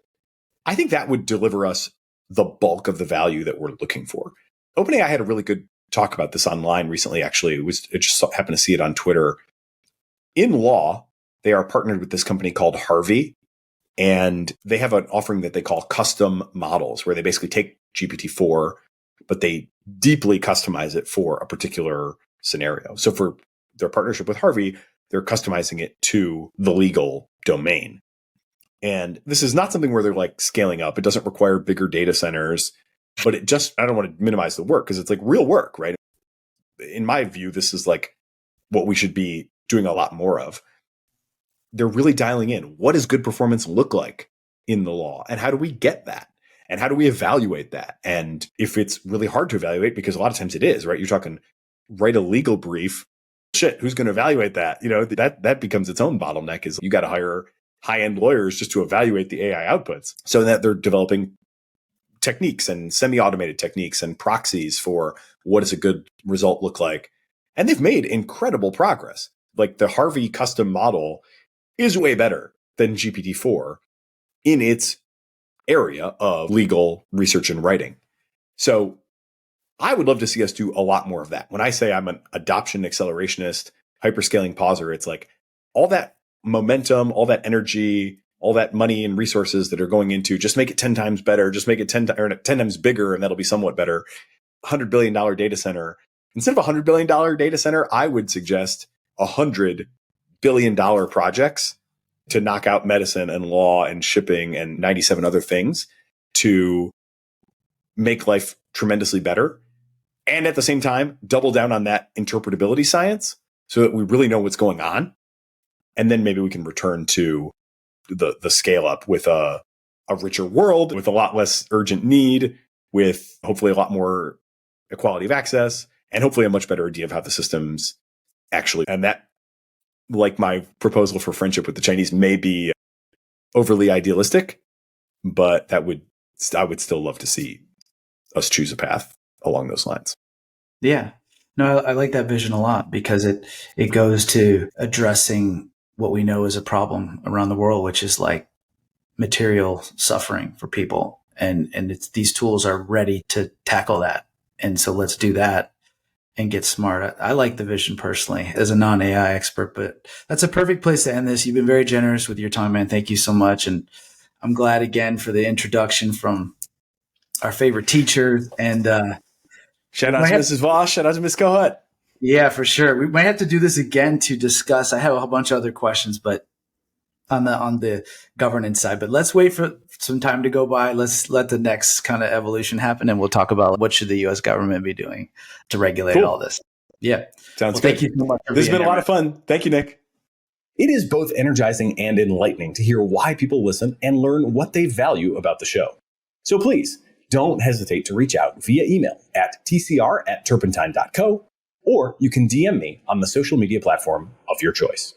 Speaker 3: I think that would deliver us the bulk of the value that we're looking for. OpenAI had a really good talk about this online recently, actually. I just happened to see it on Twitter. In law, they are partnered with this company called Harvey, and they have an offering that they call custom models, where they basically take GPT-4, but they deeply customize it for a particular scenario. So for their partnership with Harvey, They're customizing it to the legal domain. And this is not something where they're like scaling up. It doesn't require bigger data centers, but it just, I don't want to minimize the work because it's like real work, right? In my view, this is like what we should be doing a lot more of. They're really dialing in. What does good performance look like in the law? And how do we get that? And how do we evaluate that? And if it's really hard to evaluate, because a lot of times it is, right? You're talking write a legal brief. Shit, who's going to evaluate that? You know, that becomes its own bottleneck is you got to hire high-end lawyers just to evaluate the AI outputs so that they're developing techniques and semi-automated techniques and proxies for what does a good result look like. And they've made incredible progress. Like the Harvey custom model is way better than GPT-4 in its area of legal research and writing. So I would love to see us do a lot more of that. When I say I'm an adoption accelerationist, hyperscaling pauser, it's like all that momentum, all that energy, all that money and resources that are going into just make it 10 times better, just make it 10 times bigger, and that'll be somewhat better. $100 billion data center. Instead of $100 billion data center, I would suggest $100 billion projects to knock out medicine and law and shipping and 97 other things to make life tremendously better. And at the same time, double down on that interpretability science so that we really know what's going on. And then maybe we can return to the scale up with a richer world, with a lot less urgent need, with hopefully a lot more equality of access, and hopefully a much better idea of how the systems actually, and that, like my proposal for friendship with the Chinese, may be overly idealistic, but I would still love to see us choose a path along those lines.
Speaker 2: Yeah. No, I like that vision a lot because it goes to addressing what we know is a problem around the world, which is like material suffering for people. And these tools are ready to tackle that. And so let's do that and get smart. I like the vision personally as a non-AI expert, but that's a perfect place to end this. You've been very generous with your time, man. Thank you so much. And I'm glad again for the introduction from our favorite teacher. And
Speaker 3: shout out to Mrs. Voss. Shout out to Ms. Kohut.
Speaker 2: Yeah, for sure. We might have to do this again to discuss. I have a whole bunch of other questions, but on the governance side, but let's wait for some time to go by. Let's let the next kind of evolution happen. And we'll talk about what should the U.S. government be doing to regulate all this. Yeah.
Speaker 3: Sounds good.
Speaker 2: Thank you so much.
Speaker 3: This has been a lot of fun. Thank you, Nick.
Speaker 1: It is both energizing and enlightening to hear why people listen and learn what they value about the show. So please don't hesitate to reach out via email at tcr@turpentine.co, or you can DM me on the social media platform of your choice.